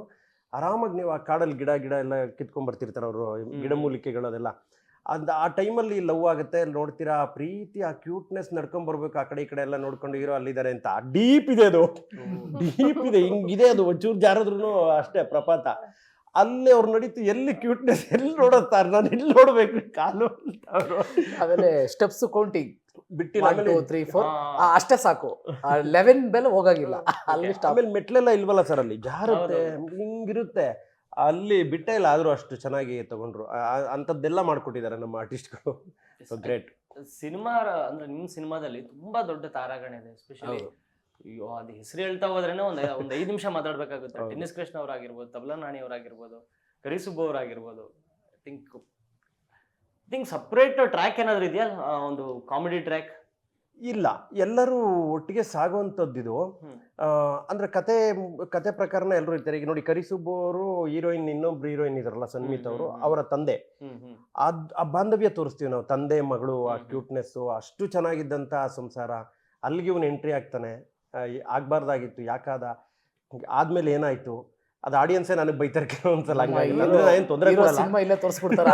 ಆರಾಮಾಗಿ ನೀವು ಆ ಕಾಡಲ್ಲಿ ಗಿಡ ಎಲ್ಲ ಕಿತ್ಕೊಂಡ್ ಬರ್ತಿರ್ತಾರೆ ಅವರು, ಗಿಡಮೂಲಿಕೆಗಳದೆಲ್ಲ. ಆ ಟೈಮಲ್ಲಿ ಲವ್ ಆಗುತ್ತೆ, ಅಲ್ಲಿ ನೋಡ್ತೀರಾ ಆ ಪ್ರೀತಿ, ಆ ಕ್ಯೂಟ್ನೆಸ್ ನಡ್ಕೊಂಡ್ ಬರ್ಬೇಕು. ಆ ಕಡೆ ಈ ಕಡೆ ಎಲ್ಲ ನೋಡ್ಕೊಂಡು ಹೀರೋ ಅಲ್ಲಿದ್ದಾರೆ ಅಂತ. ಡೀಪ್ ಇದೆ ಅದು, ಡೀಪ್ ಇದೆ, ಹಿಂಗಿದೆ ಅದು. ಒಂಚೂರು ಜಾರದ್ರು ಅಷ್ಟೇ ಪ್ರಪಾತ. ಅಲ್ಲೇ ಅವ್ರು ನಡೀತು. ಎಲ್ಲಿ ಕ್ಯೂಟ್ನೆಸ್ ಎಲ್ಲಿ ನೋಡುತ್ತಾರೆ, ನಾನು ಎಲ್ಲಿ ನೋಡ್ಬೇಕು ಕಾಲು ಅವರು. ಆಮೇಲೆ ಸ್ಟೆಪ್ಸ್ ಕೌಂಟಿಂಗ್ ಬಿಟ್ಟಿಲ್ಲ. 1 2 3 4 ಅಷ್ಟೇ ಸಾಕು. 11 ಮೇಲೆ ಹೋಗಾಗಿಲ್ಲ ಅಲ್ಲಿ. ಆಮೇಲೆ ಮೆಟ್ಲೆಲ್ಲ ಇಲ್ವಲ್ಲ ಸರ್, ಅಲ್ಲಿ ಜಾರುತ್ತೆ, ಹಿಂಗಿರುತ್ತೆ. ಅಲ್ಲಿ ಬಿಟ್ಟೇ ಇಲ್ಲ. ಆದ್ರೂ ಅಷ್ಟು ಚೆನ್ನಾಗಿ ತಗೊಂಡ್ರು. ಅಂಥದ್ದೆಲ್ಲ ಮಾಡ್ಕೊಟ್ಟಿದ್ದಾರೆ ನಮ್ಮ ಆರ್ಟಿಸ್ಟ್ಗಳು. So great. ಸಿನಿಮಾ ಅಂದ್ರೆ ನಿಮ್ ಸಿನಿಮಾದಲ್ಲಿ ತುಂಬಾ ದೊಡ್ಡ ತಾರಾಗಣ ಇದೆ. ಎಸ್ಪೆಷಲಿ ಅಯ್ಯೋ ಅದು ಹೆಸರು ಹೇಳ್ತಾ ಹೋದ್ರೇನೆ ಒಂದ್ 5 ನಿಮಿಷ ಮಾತಾಡ್ಬೇಕಾಗುತ್ತೆ. ಟೆನ್ನಿಸ್ ಕೃಷ್ಣ ಅವರಾಗಿರ್ಬೋದು, ತಬಲಾ ನಾಣಿ ಅವರಾಗಿರ್ಬೋದು, ಕರಿಸುಬ್ಬು ಅವರಾಗಿರ್ಬೋದು. ಐ ಥಿಂಕ್ ಸಪ್ರೇಟ್ ಟ್ರ್ಯಾಕ್ ಏನಾದ್ರು ಇದೆಯಾ, ಒಂದು ಕಾಮಿಡಿ ಟ್ರ್ಯಾಕ್? ಇಲ್ಲ, ಎಲ್ಲರೂ ಒಟ್ಟಿಗೆ ಸಾಗುವಂಥದ್ದಿದು. ಅಂದ್ರೆ ಕತೆ ಪ್ರಕಾರನ ಎಲ್ಲರೂ ಇರ್ತಾರೆ. ಈಗ ನೋಡಿ, ಕರಿಸುಬ್ಬು ಅವರು ಹೀರೋಯಿನ್, ಇನ್ನೊಬ್ರು ಹೀರೋಯಿನ್ ಇದಾರಲ್ಲ ಸನ್ಮಿತ್ ಅವರು, ಅವರ ತಂದೆ. ಆ ಬಾಂಧವ್ಯ ತೋರಿಸ್ತೀವಿ ನಾವು, ತಂದೆ ಮಗಳು, ಆ ಕ್ಯೂಟ್ನೆಸ್ಸು. ಅಷ್ಟು ಚೆನ್ನಾಗಿದ್ದಂಥ ಸಂಸಾರ. ಅಲ್ಲಿಗೆ ಇವನು ಎಂಟ್ರಿ ಆಗ್ತಾನೆ. ಆಗ್ಬಾರ್ದಾಗಿತ್ತು, ಯಾಕಾದ, ಆದ್ಮೇಲೆ ಏನಾಯ್ತು, ಅದು ಆಡಿಯನ್ಸೇ ನನಗೆ ಬೈತಾರೆ ಕೆಲವೊಂದ್ಸಲ. ಏನು ತೊಂದರೆ ಕೊಡಲ್ಲ, ಸಿನಿಮಾ ಇಲ್ಲೇ ತೋರಿಸ್ಬಿಡ್ತಾರೆ.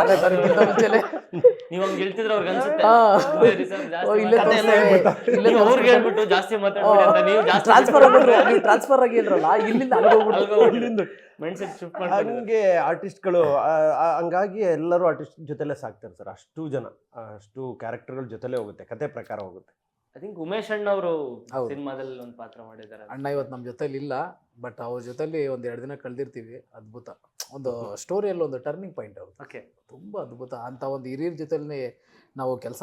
ನೀವು ಹಂಗೆ ಹೇಳ್ತಿದ್ರೆ ಅವ್ರಿಗೆ ಅನ್ಸುತ್ತೆ ಇಲ್ಲೇ ಅವ್ರಿಗೆ ಹೇಳ್ಬಿಟ್ಟು ಜಾಸ್ತಿ ಮಾತಾಡ್ಬೇಡಿ ಅಂತ. ನೀವು ಜಾಸ್ತಿ ಟ್ರಾನ್ಸ್ಫರ್ ಆಗಿ ಇಲ್ರಲ್ಲ, ಇಲ್ಲಿಂದ ಮೈಂಡ್ ಸೆಟ್ ಶಿಫ್ಟ್ ಹಂಗೆ ಆರ್ಟಿಸ್ಟ್ಗಳು. ಹಂಗಾಗಿ ಎಲ್ಲರೂ ಆರ್ಟಿಸ್ಟ್ ಜೊತೆಲೆ ಸಾಕ್ತಾರೆ ಸರ್. ಅಷ್ಟು ಜನ, ಅಷ್ಟು ಕ್ಯಾರೆಕ್ಟರ್ಗಳ ಜೊತೆಲೆ ಹೋಗುತ್ತೆ, ಕತೆ ಪ್ರಕಾರ ಹೋಗುತ್ತೆ. ಐ ಥಿಂಕ್ ಉಮೇಶ್ ಅಣ್ಣ ಅವರು ಸಿನಿಮಾದಲ್ಲಿ ಒಂದು ಪಾತ್ರ ಮಾಡಿದ್ದಾರೆ. ಅಣ್ಣ ಇವತ್ತು ನಮ್ಮ ಜೊತೆಲಿ ಇಲ್ಲ, ಬಟ್ ಅವ್ರ ಜೊತೆಲಿ 1-2 ದಿನ ಕಳೆದಿರ್ತೀವಿ. ಅದ್ಭುತ. ಒಂದು ಸ್ಟೋರಿಯಲ್ಲಿ ಒಂದು ಟರ್ನಿಂಗ್ ಪಾಯಿಂಟ್ ಅವ್ರು. ಓಕೆ, ತುಂಬ ಅದ್ಭುತ. ಅಂತ ಒಂದು ಹಿರಿಯರ ಜೊತೆಲಿ ನಾವು ಕೆಲಸ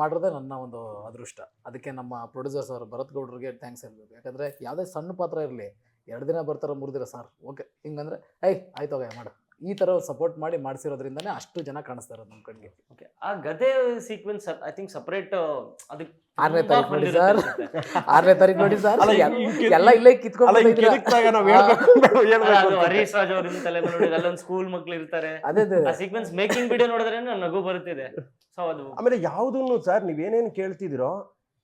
ಮಾಡಿರೋದೇ ನನ್ನ ಒಂದು ಅದೃಷ್ಟ. ಅದಕ್ಕೆ ನಮ್ಮ ಪ್ರೊಡ್ಯೂಸರ್ಸ್ ಅವರು ಭರತ್ ಗೌಡ್ರಿಗೆ ಥ್ಯಾಂಕ್ಸ್ ಹೇಳ್ಬೇಕು. ಯಾಕಂದರೆ ಯಾವುದೇ ಸಣ್ಣ ಪಾತ್ರ ಇರಲಿ, 2 ದಿನ ಬರ್ತಾರೋ 3 ದಿನ ಸಾರ್ ಓಕೆ ಹಿಂಗಂದ್ರೆ ಆಯ್ತು ಹೋಗ ಮಾಡು, ಈ ಥರ ಸಪೋರ್ಟ್ ಮಾಡಿ ಮಾಡಿಸಿರೋದ್ರಿಂದನೇ ಅಷ್ಟು ಜನ ಕಾಣಿಸ್ತಾ ಇರೋದು ನಮ್ಮ ಕಣ್ಣಿಗೆ. ಓಕೆ, ಆ ಗದೆ ಸೀಕ್ವೆನ್ಸ್ ಐ ಥಿಂಕ್ ಸಪರೇಟ್. ಅದಕ್ಕೆ 6ನೇ ತಾರೀಕು ನೋಡಿ ಸರ್, 6ನೇ ತಾರೀಕು ನೋಡಿ ಸರ್. ಎಲ್ಲ ಇಲ್ಲೇ ಕಿತ್ಕೊಂಡು ಹರೀಶ್ ರಾಜ್ ಅವರಿಂದ ತಲೆ ಮೇಲೆ ನೋಡಿ, ಅಲ್ಲೊಂದು ಸ್ಕೂಲ್ ಮಕ್ಳು ಇರ್ತಾರೆ. ಅದೇ ಆ ಸೀಕ್ವೆನ್ಸ್ ಮೇಕಿಂಗ್ ವಿಡಿಯೋ ನೋಡಿದ್ರೆ ನಗು ಬರುತ್ತಿದೆ. ಸೊ ಅದು ಆಮೇಲೆ ಯಾವುದನ್ನು ಸರ್ ನೀವೇನೇನು ಕೇಳ್ತಿದಿರೋ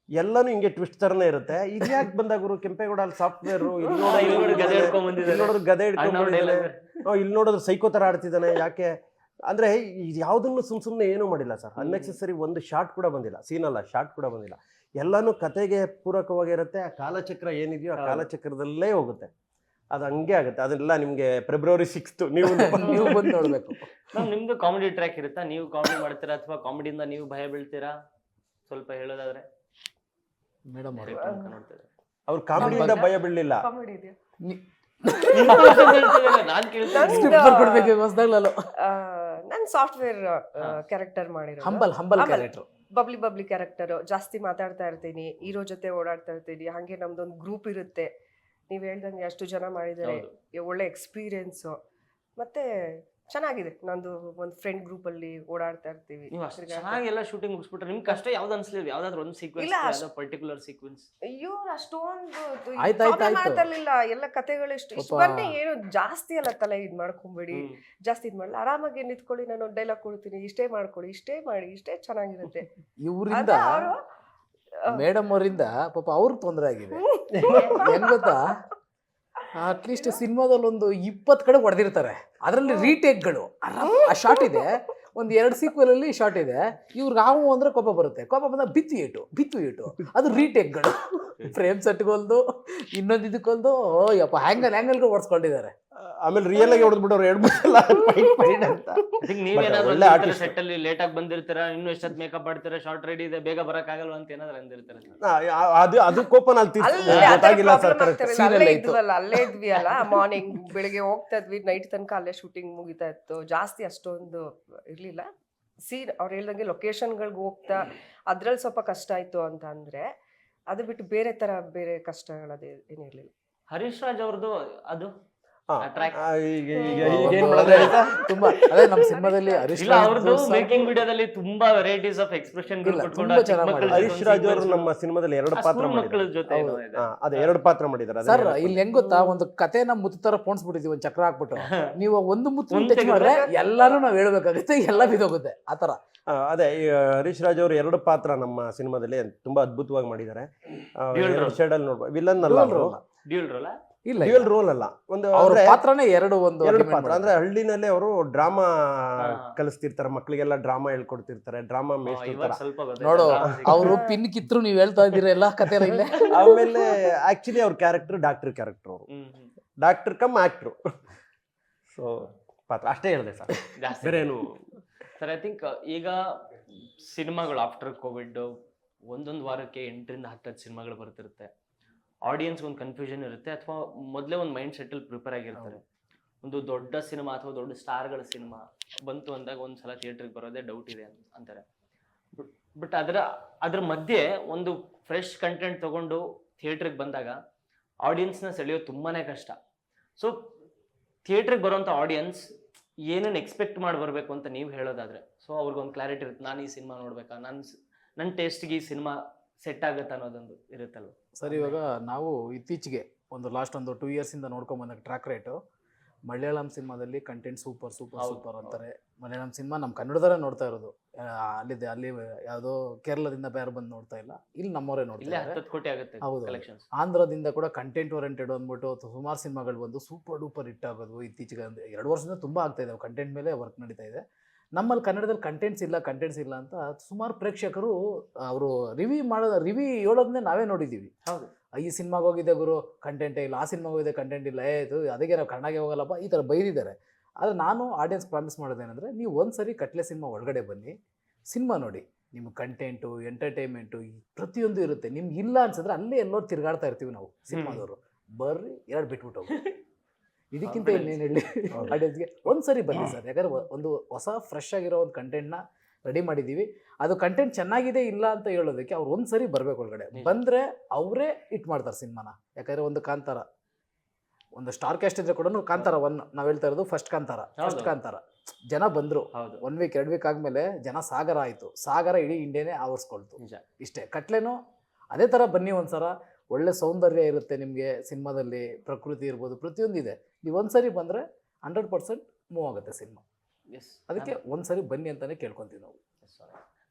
ಎಲ್ಲಾನು ಹಿಂಗೆ ಟ್ವಿಸ್ಟ್ ತರನೇ ಇರುತ್ತೆ. ಇದು ಯಾಕೆ ಬಂದಾಗ ಗುರು ಕೆಂಪೇಗೌಡ ಅಲ್ಲಿ ಸಾಫ್ಟ್ವೇರ್, ಇಲ್ಲಿ ನೋಡಿದ್ರೆ ಗದೆ ಹಿಡ್ಕೊಂಡ್ಬಂದಿದ್ದಾನೆ, ಇಲ್ಲಿ ನೋಡಿದ್ರೆ ಸೈಕೋ ತರ ಆಡ್ತಿದ್ದಾನೆ. ಯಾಕೆ ಅಂದ್ರೆ ಯಾವುದನ್ನು ಸುಮ್ಮನೆ ಏನೂ ಮಾಡಿಲ್ಲ ಸರ್. ಅನ್ನೆಸೆಸರಿ ಒಂದು ಶಾರ್ಟ್ ಕೂಡ ಬಂದಿಲ್ಲ, ಸೀನ್ ಅಲ್ಲ ಶಾರ್ಟ್ ಕೂಡ ಬಂದಿಲ್ಲ. ಎಲ್ಲಾನು ಕತೆಗೆ ಪೂರಕವಾಗಿರುತ್ತೆ. ಆ ಕಾಲಚಕ್ರ ಏನಿದೆಯೋ ಆ ಕಾಲಚಕ್ರದಲ್ಲೇ ಹೋಗುತ್ತೆ. ಅದು ಹಂಗೆ ಆಗುತ್ತೆ. ಅದೆಲ್ಲ ನಿಮ್ಗೆ February 6th ನೀವು ಬಂದು ನೋಡ್ಬೇಕು. ನಿಮ್ದು ಕಾಮಿಡಿ ಟ್ರ್ಯಾಕ್ ಇರುತ್ತಾ? ನೀವು ಕಾಮಿಡಿ ಮಾಡ್ತೀರಾ ಅಥವಾ ಕಾಮಿಡಿಯಿಂದ ನೀವು ಭಯ ಬೀಳ್ತೀರಾ? ಸ್ವಲ್ಪ ಹೇಳೋದಾದ್ರೆ. ಮೇಡಮ್ ಅವ್ರು ಕಾಮಿಡಿಯಿಂದ ಭಯ ಬೀಳಲಿಲ್ಲ. ನಾನು ಸಾಫ್ಟ್ವೇರ್ ಕ್ಯಾರೆಕ್ಟರ್ ಮಾಡಿರೋದು. Humble character, bubbly character. ಜಾಸ್ತಿ ಮಾತಾಡ್ತಾ ಇರ್ತೀನಿ, ಹೀರೋ ಜೊತೆ ಓಡಾಡ್ತಾ ಇರ್ತೀನಿ. ಹಾಗೆ ನಮ್ದೊಂದು ಗ್ರೂಪ್ ಇರುತ್ತೆ. ನೀವ್ ಹೇಳ್ದಂಗೆ ಅಷ್ಟು ಜನ ಮಾಡಿದ್ದಾರೆ, ಒಳ್ಳೆ ಎಕ್ಸ್ಪೀರಿಯನ್ಸು. ಮತ್ತೆ ಚೆನ್ನಾಗಿದೆ. ನಂದು ಒಂದು ಫ್ರೆಂಡ್ ಗ್ರೂಪ್ ಅಲ್ಲಿ ಓಡಾಡ್ತಾ ಇರ್ತೀವಿ. ಚೆನ್ನಾಗೆಲ್ಲ ಶೂಟಿಂಗ್ ಮುಗಿಸ್ಬಿಟ್ರೆ ನಿಮ್ಗೆ ಕಷ್ಟ ಯಾವ್ದು ಅನ್ಸ್ಲಿಲ್ಲ? ಯಾವ್ದಾದ್ರು ಒಂದು ಸೀಕ್ವೆನ್ಸ್, ಪರ್ಟಿಕ್ಯುಲರ್ ಸೀಕ್ವೆನ್ಸ್? ಅಯ್ಯೋ ಅಷ್ಟೊಂದು ಆಯ್ತಾಯ್ತಾಯ್ತು. ಎಲ್ಲ ಕಥೆಗಳು ಇಷ್ಟು ಬನ್ನಿ, ಏನು ಜಾಸ್ತಿ ಎಲ್ಲ ತಲೆ ಇದ್ ಮಾಡ್ಕೊಂಬೇಡಿ, ಜಾಸ್ತಿ ಇದ್ ಮಾಡಲ್ಲ. ಆರಾಮಾಗಿ ನಿಂತ್ಕೊಳ್ಳಿ, ನಾನು ಡೈಲಾಗ್ ಕೊಡ್ತೀನಿ, ಇಷ್ಟೇ ಮಾಡ್ಕೊಳ್ಳಿ, ಇಷ್ಟೇ ಮಾಡಿ, ಇಷ್ಟೇ ಚೆನ್ನಾಗಿರುತ್ತೆ. ಇವರಿಂದ ಮೇಡಮ್ ಅವರಿಂದ ಪಾಪ ಅವ್ರಿಗೆ ತೊಂದರೆ ಆಗಿದೆ. ಏನ್ ಗೊತ್ತಾ, ಅಟ್ಲೀಸ್ಟ್ ಸಿನಿಮಾದಲ್ಲಿ ಒಂದು 20 ಕಡೆ ಹೊಡೆದಿರ್ತಾರೆ. ಅದರಲ್ಲಿ ರೀಟೇಕ್ಗಳು ಆ ಶಾರ್ಟ್ ಇದೆ, ಒಂದು 2 ಸೀಕ್ವೆಲ್ ಅಲ್ಲಿ ಶಾರ್ಟ್ ಇದೆ. ಇವ್ರಿಗೆ ಹಾವು ಅಂದ್ರೆ ಕೋಪ ಬರುತ್ತೆ, ಕೋಪ ಬಂದಾಗ ಬಿತ್ತು ಏಟು ಅದು ರೀಟೇಕ್ಗಳು. ಫ್ರೇಮ್ ಸೆಟ್ಗೊಂದು, ಇನ್ನೊಂದು ಇದಕ್ಕೊಂದು ಯಪ್ಪ ಹ್ಯಾಂಗಲ್ಗೆ ಓಡಿಸ್ಕೊಂಡಿದ್ದಾರೆ. ಆಮೇಲೆ ರಿಯಲ್ ಆಗಿ ಹೊಡೆದ್ಬಿಟ್ಟವ್ರು 2-3 ಅಂತ. ನೀವೇನಾದ್ರೂ ಸೆಟ್ ಅಲ್ಲಿ ಲೇಟ್ ಆಗಿ ಬಂದಿರ್ತೀರಾ, ಇನ್ನು ಎಷ್ಟೊತ್ತು ಮೇಕಪ್ ಮಾಡ್ತೀರಾ, ಶಾರ್ಟ್ ರೆಡಿ ಇದೆ, ಬೇಗ ಬರಕ್ ಆಗಲ್ವಾ ಅಂತ ಏನಾದ್ರು ಅಂದಿರ್ತಾರೆ. ಅದು ಕೋಪ ಅಲ್ಲೇ ಇದ್ವಿ ಅಲ್ಲ, ಮಾರ್ನಿಂಗ್ ಬೆಳಿಗ್ಗೆ ಹೋಗ್ತಾ ಇದ್ವಿ, ನೈಟ್ ತನಕ ಅಲ್ಲೇ ಶೂಟಿಂಗ್ ಮುಗಿತಾ ಇತ್ತು. ಜಾಸ್ತಿ ಅಷ್ಟೊಂದು ಇರ್ಲಿಲ್ಲ. ಸೀನ್ ಅವ್ರು ಹೇಳ್ದಂಗೆ ಲೊಕೇಶನ್ಗಳಿಗೆ ಹೋಗ್ತಾ ಅದ್ರಲ್ಲಿ ಸ್ವಲ್ಪ ಕಷ್ಟ ಆಯ್ತು ಅಂತ ಅಂದ್ರೆ, ಅದು ಬಿಟ್ಟು ಬೇರೆ ಕಷ್ಟಗಳದೇ ಏನಿರ್ಲಿಲ್ಲ. ಹರೀಶ್ ರಾಜ್ ಅವ್ರದ್ದು ಅದು track. ಏನ್ ಮಾಡೋದು ಆಯ್ತಾ? ತುಂಬಾ ಅದೇ ನಮ್ಮ ಸಿನಿಮಾದಲ್ಲಿ ಹರೀಶ್ ಇಲ್ಲ ರಾಜ್ ಅವ್ರದ್ದು ಸರ್- ಮೇಕಿಂಗ್ ವಿಡಿಯೋದಲ್ಲಿ ತುಂಬಾ ವೆರೈಟೀಸ್ ಆಫ್ ಎಕ್ಸ್ಪ್ರೆಷನ್ ಇಲ್ಲ, ತುಂಬಾ ಚೆನ್ನಾಗ್ ಮಾಡಿದ್ದಾರೆ. ಹರೀಶ್ ರಾಜ್ ಅವರು ನಮ್ಮ ಸಿನಿಮಾದಲ್ಲಿ 2 ಪಾತ್ರ ಮಕ್ಕಳ ಮಾಡಿದ್ದಾರೆ. ಜೊತೆ ಏನೋ ಇದೆ. ಅದೇ 2 ಪಾತ್ರ ಮಾಡಿದ್ದಾರೆ. ಅದೇ ಸರ್ ಹೇಳ್ಕೊಂಡು. ಇಲ್ಲಿ ಹೆಂಗ್ ಗೊತ್ತಾ, ಒಂದು ಕಥೆನ ಮುತ್ತು ತರ ಪೋಣಿಸ್ಬಿಟ್ಟಿದೀವಿ, ಒಂದ್ ಚಕ್ರ ಹಾಕ್ಬಿಟ್ಟು ನೀವು ಒಂದು ಮುತ್ತು ಒಂದ್ ಟಚ್ ತೆಗೆದ್ರೆ ಮಾಡಿದ್ರೆ ಎಲ್ಲಾನು ನಾವ್ ಹೇಳ್ಬೇಕಾಗುತ್ತೆ, ಎಲ್ಲ ಬಿದ್ದೋಗುತ್ತೆ ಆತರ. ಅದೇ ಈ ಹರೀಶ್ ರಾಜ್ ಅವರು 2 ಪಾತ್ರ ನಮ್ಮ ಸಿನಿಮಾದಲ್ಲಿ ತುಂಬಾ ಅದ್ಭುತವಾಗಿ ಮಾಡಿದ್ದಾರೆ. Dual role. ಶೇಡ್ ಅಲ್ಲಿ ನೋಡ್ಬೋದು, ವಿಲನ್ ಅಲ್ಲ ಅವರು, ಡ್ಯೂಲ್ ರೋಲ್ ಇಲ್ಲ ಡ್ಯೂಯಲ್ ರೋಲ್ ಅಲ್ಲ, ಒಂದು ಅವ್ರ ಅಂದ್ರೆ ಪಾತ್ರನೇ ಎರಡು ಎರಡು ಪಾತ್ರ. ಅಂದ್ರೆ ಹಳ್ಳಿನಲ್ಲೇ ಅವರು ಡ್ರಾಮಾ ಕಲಿಸ್ತಿರ್ತಾರೆ, ಮಕ್ಕಳಿಗೆಲ್ಲ ಡ್ರಾಮಾ ಹೇಳ್ಕೊಡ್ತಿರ್ತಾರೆ, ಡ್ರಾಮಾ ಮೇಷ್ಟ್ರು ಇವಾಗ ತರ. ಸ್ವಲ್ಪ ನೋಡು, ಅವರು ಪಿನ್ ಕಿತ್ರು ನೀವ್ ಹೇಳ್ತಾ ಇದ್ದೀರ ಎಲ್ಲ ಕಥೆ ಇಲ್ಲೇ. ಆಮೇಲೆ ಆಕ್ಚುಲಿ ಅವ್ರ ಕ್ಯಾರೆಕ್ಟರ್ ಡಾಕ್ಟರ್ ಕ್ಯಾರೆಕ್ಟರ್, ಅವರು ಡಾಕ್ಟರ್ ಕಮ್ ಆಕ್ಟ್ರು. ಸೊ ಪಾತ್ರ ಅಷ್ಟೇ ಹೇಳಿದೆ ಸರ್, ಜಾಸ್ತಿ ಬೇರೆ ಏನು. ಸರ್ ಐ ಥಿಂಕ್ ಈಗ ಸಿನಿಮಾಗಳು ಆಫ್ಟರ್ ಕೋವಿಡ್ ಒಂದೊಂದು ವಾರಕ್ಕೆ 8ರಿಂದ 10 ಸಿನಿಮಾಗಳು ಬರ್ತಿರುತ್ತೆ. ಆಡಿಯನ್ಸ್ ಒಂದು ಕನ್ಫ್ಯೂಷನ್ ಇರುತ್ತೆ, ಅಥವಾ ಮೊದಲೇ ಒಂದು ಮೈಂಡ್ ಸೆಟ್ಟಲ್ಲಿ ಪ್ರಿಪೇರ್ ಆಗಿರ್ತಾರೆ. ಒಂದು ದೊಡ್ಡ ಸಿನಿಮಾ ಅಥವಾ ದೊಡ್ಡ ಸ್ಟಾರ್ಗಳ ಸಿನಿಮಾ ಬಂತು ಅಂದಾಗ ಒಂದ್ಸಲ ಥಿಯೇಟ್ರಿಗೆ ಬರೋದೇ ಡೌಟ್ ಇದೆ ಅಂತಾರೆ. ಬಟ್ ಅದ್ರ ಮಧ್ಯೆ ಒಂದು ಫ್ರೆಶ್ ಕಂಟೆಂಟ್ ತಗೊಂಡು ಥಿಯೇಟ್ರಿಗೆ ಬಂದಾಗ ಆಡಿಯನ್ಸ್ನ ಸೆಳೆಯೋದು ತುಂಬಾನೇ ಕಷ್ಟ. ಸೊ ಥಿಯೇಟ್ರಿಗೆ ಬರೋಂಥ ಆಡಿಯನ್ಸ್ ಏನೇನು ಎಕ್ಸ್ಪೆಕ್ಟ್ ಮಾಡಿ ಬರಬೇಕು ಅಂತ ನೀವು ಹೇಳೋದಾದ್ರೆ, ಸೊ ಅವ್ರಿಗೊಂದು ಕ್ಲಾರಿಟಿ ಇರುತ್ತೆ, ನಾನು ಈ ಸಿನಿಮಾ ನೋಡ್ಬೇಕಾ, ನನ್ನ ಟೇಸ್ಟ್ಗೆ ಈ ಸಿನಿಮಾ ಸೆಟ್ ಆಗುತ್ತೆ ಅನ್ನೋದೊಂದು ಇರುತ್ತಲ್ವ ಸರ್. ಇವಾಗ ನಾವು ಇತ್ತೀಚೆಗೆ ಲಾಸ್ಟ್ ಒಂದು 2 years ಇಂದ ನೋಡ್ಕೊಂಡ್ ಬಂದಾಗ ಟ್ರ್ಯಾಕ್ ರೇಟು ಮಲಯಾಳಂ ಸಿನಿಮಾದಲ್ಲಿ ಕಂಟೆಂಟ್ ಸೂಪರ್ ಸೂಪರ್ ಸೂಪರ್ ಅಂತಾರೆ. ಮಲಯಾಳಂ ಸಿನಿಮಾ ನಮ್ಮ ಕನ್ನಡದಲ್ಲೇ ನೋಡ್ತಾ ಇರೋದು, ಅಲ್ಲಿ ಯಾವುದೋ ಕೇರಳದಿಂದ ಬೇರೆ ಬಂದು ನೋಡ್ತಾ ಇಲ್ಲ, ಇಲ್ಲಿ ನಮ್ಮವರೇ ನೋಡ್ತಾ ಇಲ್ಲೇ ಇದ್ದಾರೆ. 10 ಕೋಟಿ ಆಗುತ್ತೆ ಹೌದು. ಕಲೆಕ್ಷನ್ಸ್. ಆಂಧ್ರದಿಂದ ಕೂಡ ಕಂಟೆಂಟ್ ಓರಿಯೆಂಟೆಡ್ ಅಂದ್ಬಿಟ್ಟು ಸುಮಾರು ಸಿನಿಮಾಗಳು ಬಂದು ಸೂಪರ್ ಡೂಪರ್ ಹಿಟ್ ಆಗೋದು ಇತ್ತೀಚೆಗೆ. 2 ವರ್ಷದಿಂದ ತುಂಬ ಆಗ್ತಾ ಇದೆ, ಕಂಟೆಂಟ್ ಮೇಲೆ ವರ್ಕ್ ನಡೀತಾ ಇದೆ. ನಮ್ಮಲ್ಲಿ ಕನ್ನಡದಲ್ಲಿ ಕಂಟೆಂಟ್ಸ್ ಇಲ್ಲ ಅಂತ ಸುಮಾರು ಪ್ರೇಕ್ಷಕರು ಅವರು ರಿವ್ಯೂ ಹೇಳೋದನ್ನೇ ನಾವೇ ನೋಡಿದ್ದೀವಿ. ಹೌದು, ಈ ಸಿನಿಮಾಗೆ ಹೋಗಿದ್ದೆ ಗುರು ಕಂಟೆಂಟೇ ಇಲ್ಲ, ಆ ಸಿನಿಮಾಗೆ ಹೋಗಿದ್ದೆ ಕಂಟೆಂಟ್ ಇಲ್ಲ, ಅದಕ್ಕೆ ನಾವು ಕನ್ನಡಗೆ ಹೋಗಲ್ಲಪ್ಪ, ಈ ಥರ ಬೈದಿದ್ದಾರೆ. ಆದರೆ ನಾನು ಆಡಿಯನ್ಸ್ ಪ್ರಾಮಿಸ್ ಮಾಡೋದೇನೆಂದರೆ, ನೀವು ಒಂದ್ಸರಿ ಕಟ್ಲೆ ಸಿನಿಮಾ ಒಳಗಡೆ ಬನ್ನಿ, ಸಿನಿಮಾ ನೋಡಿ, ನಿಮ್ಗೆ ಕಂಟೆಂಟು ಎಂಟರ್ಟೈನ್ಮೆಂಟು ಪ್ರತಿಯೊಂದು ಇರುತ್ತೆ. ನಿಮ್ಗೆ ಇಲ್ಲ ಅನ್ಸಿದ್ರೆ ಅಲ್ಲೇ ಎಲ್ಲೋ ತಿರುಗಾಡ್ತಾ ಇರ್ತೀವಿ ನಾವು ಸಿನಿಮಾದವರು, ಬರ್ರಿ 2 ಬಿಟ್ಬಿಟ್ಟು ಹೋಗಿ. ಇದಕ್ಕಿಂತ ಇನ್ನೇನು ಹೇಳಿ ಆಡಿಯನ್ಸ್ಗೆ, ಒಂದ್ಸರಿ ಬನ್ನಿ ಸರ್. ಯಾಕಂದ್ರೆ ಒಂದು ಹೊಸ ಫ್ರೆಶ್ ಆಗಿರೋ ಒಂದು ಕಂಟೆಂಟ್ನ ರೆಡಿ ಮಾಡಿದ್ದೀವಿ. ಅದು ಕಂಟೆಂಟ್ ಚೆನ್ನಾಗಿದೆ ಇಲ್ಲ ಅಂತ ಹೇಳೋದಕ್ಕೆ ಅವ್ರು ಒಂದ್ಸರಿ ಬರ್ಬೇಕು ಒಳಗಡೆ. ಬಂದರೆ ಅವರೇ ಹಿಟ್ ಮಾಡ್ತಾರೆ ಸಿನಿಮಾನ. ಯಾಕಂದರೆ ಒಂದು ಕಾಂತಾರ, ಒಂದು ಸ್ಟಾರ್ ಕ್ಯಾಸ್ಟ್ ಇದ್ರೆ ಕೂಡ ಕಾಂತಾರ 1 ನಾವು ಹೇಳ್ತಾ ಇರೋದು ಫಸ್ಟ್ ಕಾಂತಾರ ಜನ ಬಂದರು. 1 week 2 week ಆದಮೇಲೆ ಜನ ಸಾಗರ ಆಯಿತು. ಸಾಗರ ಇಡೀ ಇಂಡಿಯಾನೇ ಆವರಿಸ್ಕೊಳ್ತು. ಇಷ್ಟೇ. ಕಟ್ಲೆನೂ ಅದೇ ಥರ ಬನ್ನಿ ಒಂದ್ಸಲ, ಒಳ್ಳೆ ಸೌಂದರ್ಯ ಇರುತ್ತೆ ನಿಮಗೆ ಸಿನಿಮಾದಲ್ಲಿ, ಪ್ರಕೃತಿ ಇರ್ಬೋದು, ಪ್ರತಿಯೊಂದು ಇದೆ. ನೀವು ಒಂದ್ಸರಿ ಬಂದರೆ 100% ಮೂವ್ ಆಗುತ್ತೆ ಸಿನಿಮಾ. ಅದಕ್ಕೆ ಒಂದ್ಸರಿ ಬನ್ನಿ ಅಂತಾನೆ ಕೇಳ್ಕೊಂತೀವಿ ನಾವು.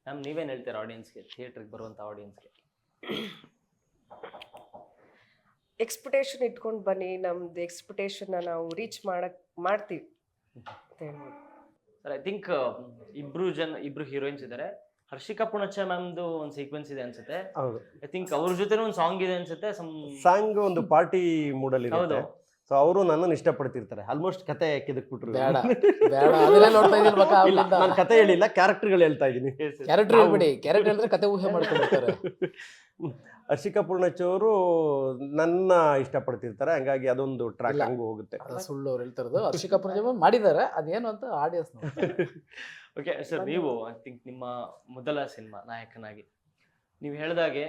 ಮ್ಯಾಮ್ ನೀವೇನು ಹೇಳ್ತೀರಾ ಆಡಿಯನ್ಸ್ಗೆ, ಥಿಯೇಟ್ರಿಗೆ ಬರುವಂಥ ಆಡಿಯನ್ಸ್ಗೆ? ಎಕ್ಸ್ಪೆಕ್ಟೇಷನ್ ಇಟ್ಕೊಂಡು ಬನ್ನಿ, ನಮ್ದು ಎಕ್ಸ್ಪೆಕ್ಟೇಷನ್ನ ನಾವು ರೀಚ್ ಮಾಡ್ತೀವಿ ಅಂತ ಹೇಳ್ಬೋದು. ಸರ್ ಐ ಥಿಂಕ್ ಇಬ್ರು ಹೀರೋಯಿನ್ಸ್ ಇದ್ದಾರೆ. ಹರ್ಷಿಕಾ ಪುಣಚ ಮ್ಯಾಮ್ದು ಒಂದು ಸೀಕ್ವೆನ್ಸ್ ಇದೆ ಅನ್ಸುತ್ತೆ. ಹೌದು, ಐ ಥಿಂಕ್ ಅವ್ರ ಜೊತೆ ಒಂದು ಸಾಂಗ್ ಇದೆ ಅನ್ಸುತ್ತೆ. ಸಾಂಗ್ ಒಂದು ಪಾರ್ಟಿ ಮೂಡಲ್ಲಿ ಹೌದು. ಇರುತ್ತೆ. ಸೊ ಅವರು ನನ್ನನ್ನು ಇಷ್ಟಪಡ್ತಿರ್ತಾರೆ. ಆಲ್ಮೋಸ್ಟ್ ಕತೆ ಕೆದಕ್ಬಿಟ್ರು. ಬೇಡ ಅದೆಲ್ಲ ನೋಡ್ತಾ ಇದ್ದಿಲ್ಬೇಕಾ? ನಾನು ಕತೆ ಹೇಳಿಲ್ಲ, ಕ್ಯಾರೆಕ್ಟರ್ಗಳು ಹೇಳ್ತಾ ಇದ್ದೀನಿ. ಕ್ಯಾರೆಕ್ಟರ್ ಹೇಳ್ಬಿಡಿ, ಕ್ಯಾರೆಕ್ಟರ್ ಹೇಳಿದ್ರೆ ಕತೆ ಊಹೆ ಮಾಡ್ಕೊಂಡಿರ್ತಾರೆ. ಹರ್ಷಿಕಾ ಪೂರ್ಣಚ್ ಅವರು ನನ್ನ ಇಷ್ಟಪಡ್ತಿರ್ತಾರೆ, ಹಂಗಾಗಿ ಅದೊಂದು ಟ್ರ್ಯಾಕ್ ಹಂಗೂ ಹೋಗುತ್ತೆ. ಸುಳ್ಳು ಅವ್ರು ಹೇಳ್ತಾ ಇರೋದು. ಹರ್ಷಿಕಾ ಪೂರ್ಣಚ್ ಮಾಡಿದ್ದಾರೆ, ಅದೇನು ಅಂತ ಆಡಿಯನ್ಸ್. ಓಕೆ ಸರ್, ನೀವು ಐ ಥಿಂಕ್ ನಿಮ್ಮ ಮೊದಲ ಸಿನಿಮಾ ನಾಯಕನಾಗಿ ನೀವು ಹೇಳಿದಾಗೆ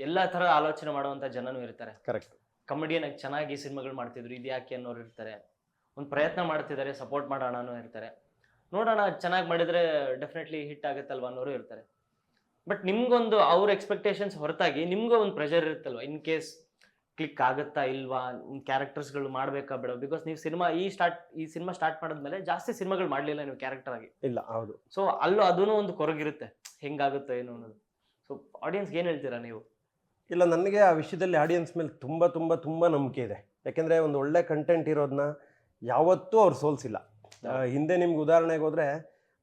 ಎಲ್ಲ ಥರ ಆಲೋಚನೆ ಮಾಡುವಂಥ ಜನನೂ ಇರ್ತಾರೆ. ಕರೆಕ್ಟ್. ಕಾಮಿಡಿಯನ್ ಆಗಿ ಚೆನ್ನಾಗಿ ಸಿನಿಮಾಗಳು ಮಾಡ್ತಿದ್ರು, ಇದು ಯಾಕೆ ಅನ್ನೋರು ಇರ್ತಾರೆ. ಒಂದು ಪ್ರಯತ್ನ ಮಾಡ್ತಿದ್ದಾರೆ, ಸಪೋರ್ಟ್ ಮಾಡೋಣನೂ ಇರ್ತಾರೆ. ನೋಡೋಣ ಚೆನ್ನಾಗಿ ಮಾಡಿದರೆ ಡೆಫಿನೆಟ್ಲಿ ಹಿಟ್ ಆಗುತ್ತಲ್ವ ಅನ್ನೋರು ಇರ್ತಾರೆ. ಬಟ್ ನಿಮ್ಗೊಂದು ಅವ್ರ ಎಕ್ಸ್ಪೆಕ್ಟೇಷನ್ಸ್ ಹೊರತಾಗಿ ನಿಮ್ಗೂ ಒಂದು ಪ್ರೆಷರ್ ಇರುತ್ತಲ್ವ, ಇನ್ ಕೇಸ್ ಕ್ಲಿಕ್ ಆಗುತ್ತಾ ಇಲ್ವಾ, ಕ್ಯಾರೆಕ್ಟರ್ಸ್ಗಳು ಮಾಡಬೇಕಾ ಬೇಡ. ಬಿಕಾಸ್ ನೀವು ಈ ಸಿನಿಮಾ ಸ್ಟಾರ್ಟ್ ಮಾಡಿದ್ಮೇಲೆ ಜಾಸ್ತಿ ಸಿನಿಮಾಗಳು ಮಾಡಲಿಲ್ಲ ನೀವು ಕ್ಯಾರೆಕ್ಟರ್ ಆಗಿ. ಇಲ್ಲ, ಹೌದು. ಸೊ ಅಲ್ಲೂ ಅದೂ ಒಂದು ಕೊರಗಿರುತ್ತೆ, ಹೆಂಗಾಗುತ್ತೋ ಏನು ಅನ್ನೋದು. ಸೊ ಆಡಿಯನ್ಸ್ಗೆ ಏನು ಹೇಳ್ತೀರಾ ನೀವು? ಇಲ್ಲ, ನನಗೆ ಆ ವಿಷಯದಲ್ಲಿ ಆಡಿಯನ್ಸ್ ಮೇಲೆ ತುಂಬ ತುಂಬ ತುಂಬ ನಂಬಿಕೆ ಇದೆ. ಯಾಕೆಂದರೆ ಒಂದು ಒಳ್ಳೆ ಕಂಟೆಂಟ್ ಇರೋದನ್ನ ಯಾವತ್ತೂ ಅವ್ರು ಸೋಲ್ಸಿಲ್ಲ. ಹಿಂದೆ ನಿಮ್ಗೆ ಉದಾಹರಣೆಗೆ ಹೋದರೆ,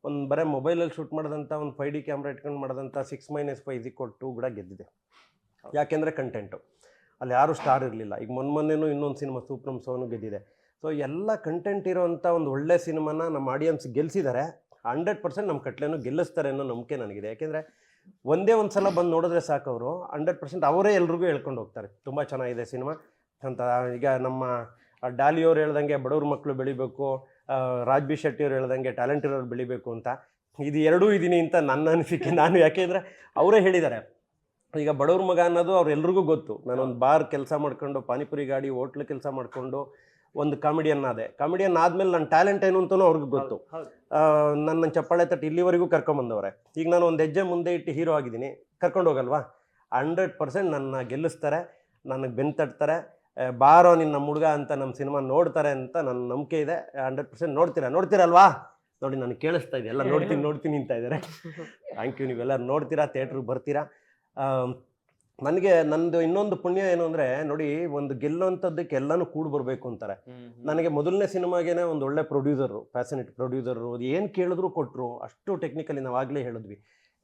ಒಂದು ಬರೀ ಮೊಬೈಲಲ್ಲಿ ಶೂಟ್ ಮಾಡೋದಂಥ ಒಂದು 5D ಕ್ಯಾಮ್ರಾ ಇಟ್ಕೊಂಡು ಮಾಡೋದಂಥ 6 - 5 = 2 ಕೂಡ ಗೆದ್ದಿದೆ. ಯಾಕೆಂದರೆ ಕಂಟೆಂಟು ಅಲ್ಲಿ ಯಾರೂ ಸ್ಟಾರ್ ಇರಲಿಲ್ಲ. ಈಗ ಮೊನ್ನೆನೂ ಇನ್ನೊಂದು ಸಿನಿಮಾ ಸೂಪ್ರಮ್ ಸೋನು ಗೆದ್ದಿದೆ. ಸೊ ಎಲ್ಲ ಕಂಟೆಂಟ್ ಇರೋವಂಥ ಒಂದು ಒಳ್ಳೆ ಸಿನಿಮಾನ ನಮ್ಮ ಆಡಿಯನ್ಸ್ ಗೆಲ್ಲಿಸಿದ್ದಾರೆ. 100% ನಮ್ಮ ಕಟ್ಲೆನೂ ಗೆಲ್ಲಿಸ್ತಾರೆ ಅನ್ನೋ ನಂಬಿಕೆ ನನಗಿದೆ. ಯಾಕೆಂದರೆ ಒಂದೇ ಒಂದು ಸಲ ಬಂದು ನೋಡಿದ್ರೆ ಸಾಕು, ಅವರು 100% ಅವರೇ ಎಲ್ರಿಗೂ ಹೇಳ್ಕೊಂಡು ಹೋಗ್ತಾರೆ ತುಂಬ ಚೆನ್ನಾಗಿದೆ ಸಿನಿಮಾ ಅಂತ. ಈಗ ನಮ್ಮ ಡಾಲಿಯವ್ರು ಹೇಳ್ದಂಗೆ ಬಡವ್ರ ಮಕ್ಕಳು ಬೆಳಿಬೇಕು, ರಾಜ್ ಬಿ ಶೆಟ್ಟಿ ಅವ್ರು ಹೇಳ್ದಂಗೆ ಟ್ಯಾಲೆಂಟ್ ಇರೋರು ಬೆಳಿಬೇಕು ಅಂತ, ಇದು ಎರಡೂ ಇದ್ದೀನಿ ಅಂತ ನನ್ನ ಅನಿಸಿಕೆ ನಾನು. ಯಾಕೆಂದರೆ ಅವರೇ ಹೇಳಿದ್ದಾರೆ, ಈಗ ಬಡವ್ರ ಮಗ ಅನ್ನೋದು ಅವ್ರೆಲ್ರಿಗೂ ಗೊತ್ತು. ನಾನೊಂದು ಬಾರ್ ಕೆಲಸ ಮಾಡ್ಕೊಂಡು, ಪಾನಿಪುರಿ ಗಾಡಿ ಹೋಟ್ಲ್ ಕೆಲಸ ಮಾಡಿಕೊಂಡು ಒಂದು ಕಾಮಿಡಿಯನ್ ಆದೆ. ಕಾಮಿಡಿಯನ್ ಆದಮೇಲೆ ನನ್ನ ಟ್ಯಾಲೆಂಟ್ ಏನು ಅಂತಲೂ ಅವ್ರಿಗೆ ಗೊತ್ತು. ಹೌದು. ನನ್ನ ಚಪ್ಪಾಳೆ ತಟ್ಟು ಇಲ್ಲಿವರೆಗೂ ಕರ್ಕೊಂಬಂದವ್ರೆ. ಈಗ ನಾನು ಒಂದು ಹೆಜ್ಜೆ ಮುಂದೆ ಇಟ್ಟು ಹೀರೋ ಆಗಿದ್ದೀನಿ, ಕರ್ಕೊಂಡು ಹೋಗಲ್ವಾ? 100% ನನ್ನ ಗೆಲ್ಲಿಸ್ತಾರೆ, ನನಗೆ ಬೆನ್ನು ತಟ್ತಾರೆ. ಬಾರೋ ನಿನ್ನ ನಮ್ಮ ಹುಡುಗ ಅಂತ ನಮ್ಮ ಸಿನಿಮಾ ನೋಡ್ತಾರೆ ಅಂತ ನನ್ನ ನಂಬಿಕೆ ಇದೆ. 100% ನೋಡ್ತೀರಲ್ವಾ? ನೋಡಿ ನನಗೆ ಕೇಳಿಸ್ತಾ ಇದೆ, ಎಲ್ಲ ನೋಡ್ತೀನಿ ಅಂತ ಇದ್ದಾರೆ. Thank you. ನೀವೆಲ್ಲ ನೋಡ್ತೀರಾ, ಥಿಯೇಟ್ರಿಗೆ ಬರ್ತೀರಾ. ನನಗೆ ನಂದು ಇನ್ನೊಂದು ಪುಣ್ಯ ಏನು ಅಂದರೆ, ನೋಡಿ, ಒಂದು ಗೆಲ್ಲುವಂಥದ್ದಕ್ಕೆ ಎಲ್ಲನೂ ಕೂಡಿ ಬರಬೇಕು ಅಂತಾರೆ. ನನಗೆ ಮೊದಲನೇ ಸಿನಿಮಾಗೇನೆ ಒಂದು ಒಳ್ಳೆ ಪ್ರೊಡ್ಯೂಸರು, ಪ್ಯಾಷನೇಟ್ ಪ್ರೊಡ್ಯೂಸರು, ಏನು ಕೇಳಿದ್ರು ಕೊಟ್ಟರು. ಅಷ್ಟು ಟೆಕ್ನಿಕಲಿ ನಾವು ಆಗಲೇ ಹೇಳಿದ್ವಿ,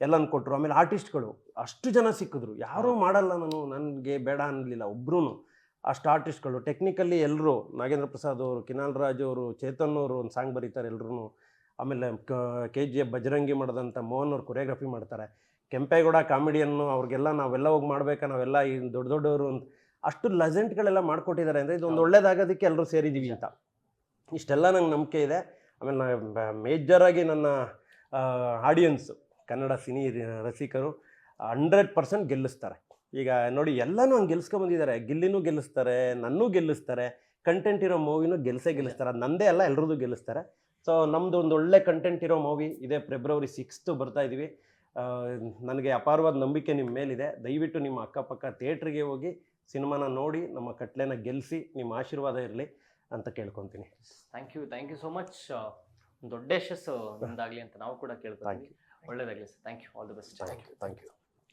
ಎಲ್ಲನೂ ಕೊಟ್ಟರು. ಆಮೇಲೆ ಆರ್ಟಿಸ್ಟ್ಗಳು ಅಷ್ಟು ಜನ ಸಿಕ್ಕಿದ್ರು, ಯಾರೂ ಮಾಡಲ್ಲ, ನನಗೆ ಬೇಡ ಅನ್ನಲಿಲ್ಲ ಒಬ್ರು. ಅಷ್ಟು ಆರ್ಟಿಸ್ಟ್ಗಳು ಟೆಕ್ನಿಕಲಿ ಎಲ್ಲರೂ, ನಾಗೇಂದ್ರ ಪ್ರಸಾದ್ ಅವರು, ಕಿನಾಲ್ ರಾಜ್ ಅವರು, ಚೇತನ್ ಅವರು ಒಂದು ಸಾಂಗ್ ಬರೀತಾರೆ ಎಲ್ಲರೂ. ಆಮೇಲೆ KGF ಬಜರಂಗಿ ಮಾಡಿದಂಥ ಮೋಹನ್ ಅವ್ರು ಕೊರಿಯೋಗ್ರಫಿ ಮಾಡ್ತಾರೆ. ಕೆಂಪೇಗೌಡ ಕಾಮಿಡಿಯನ್ನು, ಅವ್ರಿಗೆಲ್ಲ ನಾವೆಲ್ಲ ಹೋಗಿ ಮಾಡ್ಬೇಕಾ, ನಾವೆಲ್ಲ ಈ ದೊಡ್ಡವರು ಅಂತ ಅಷ್ಟು ಲೆಜೆಂಡ್ಗಳೆಲ್ಲ ಮಾಡಿಕೊಟ್ಟಿದ್ದಾರೆ. ಅಂದರೆ ಇದೊಂದು ಒಳ್ಳೇದಾಗೋದಕ್ಕೆ ಎಲ್ಲರೂ ಸೇರಿದ್ದೀವಿ ಅಂತ. ಇಷ್ಟೆಲ್ಲ ನಂಗೆ ನಂಬಿಕೆ ಇದೆ. ಆಮೇಲೆ ಮೇಜರಾಗಿ ನನ್ನ ಆಡಿಯನ್ಸು, ಕನ್ನಡ ಸಿನಿ ರಸಿಕರು 100% ಗೆಲ್ಲಿಸ್ತಾರೆ. ಈಗ ನೋಡಿ, ಎಲ್ಲನೂ ಹಂಗೆ ಗೆಲ್ಲಿಸ್ಕೊಂಬಂದಿದ್ದಾರೆ. ಗಿಲ್ಲಿನೂ ಗೆಲ್ಲಿಸ್ತಾರೆ, ನನ್ನೂ ಗೆಲ್ಲಿಸ್ತಾರೆ, ಕಂಟೆಂಟ್ ಇರೋ ಮೂವಿನೂ ಗೆಲ್ಲಿಸ್ತಾರೆ. ಅದು ನಂದೇ ಅಲ್ಲ, ಎಲ್ಲರದ್ದು ಗೆಲ್ಲಿಸ್ತಾರೆ. ಸೊ ನಮ್ಮದು ಒಂದು ಒಳ್ಳೆ ಕಂಟೆಂಟ್ ಇರೋ ಮೂವಿ ಇದೆ. February 6th ಬರ್ತಾ ಇದ್ದೀವಿ. ನನಗೆ ಅಪಾರವಾದ ನಂಬಿಕೆ ನಿಮ್ಮ ಮೇಲಿದೆ. ದಯವಿಟ್ಟು ನಿಮ್ಮ ಅಕ್ಕಪಕ್ಕ ಥಿಯೇಟ್ರಿಗೆ ಹೋಗಿ ಸಿನಿಮಾನ ನೋಡಿ, ನಮ್ಮ ಕಟ್ಲೆನ ಗೆಲ್ಲಿಸಿ, ನಿಮ್ಮ ಆಶೀರ್ವಾದ ಇರಲಿ ಅಂತ ಕೇಳ್ಕೊತೀನಿ. Thank you so much. ದೊಡ್ಡ ಯಶಸ್ಸು ನಿಮ್ದಾಗಲಿ ಅಂತ ನಾವು ಕೂಡ ಕೇಳ್ಕೊತೀವಿ. ಒಳ್ಳೇದಾಗಲಿ sir. Thank you. All the best. Thank you.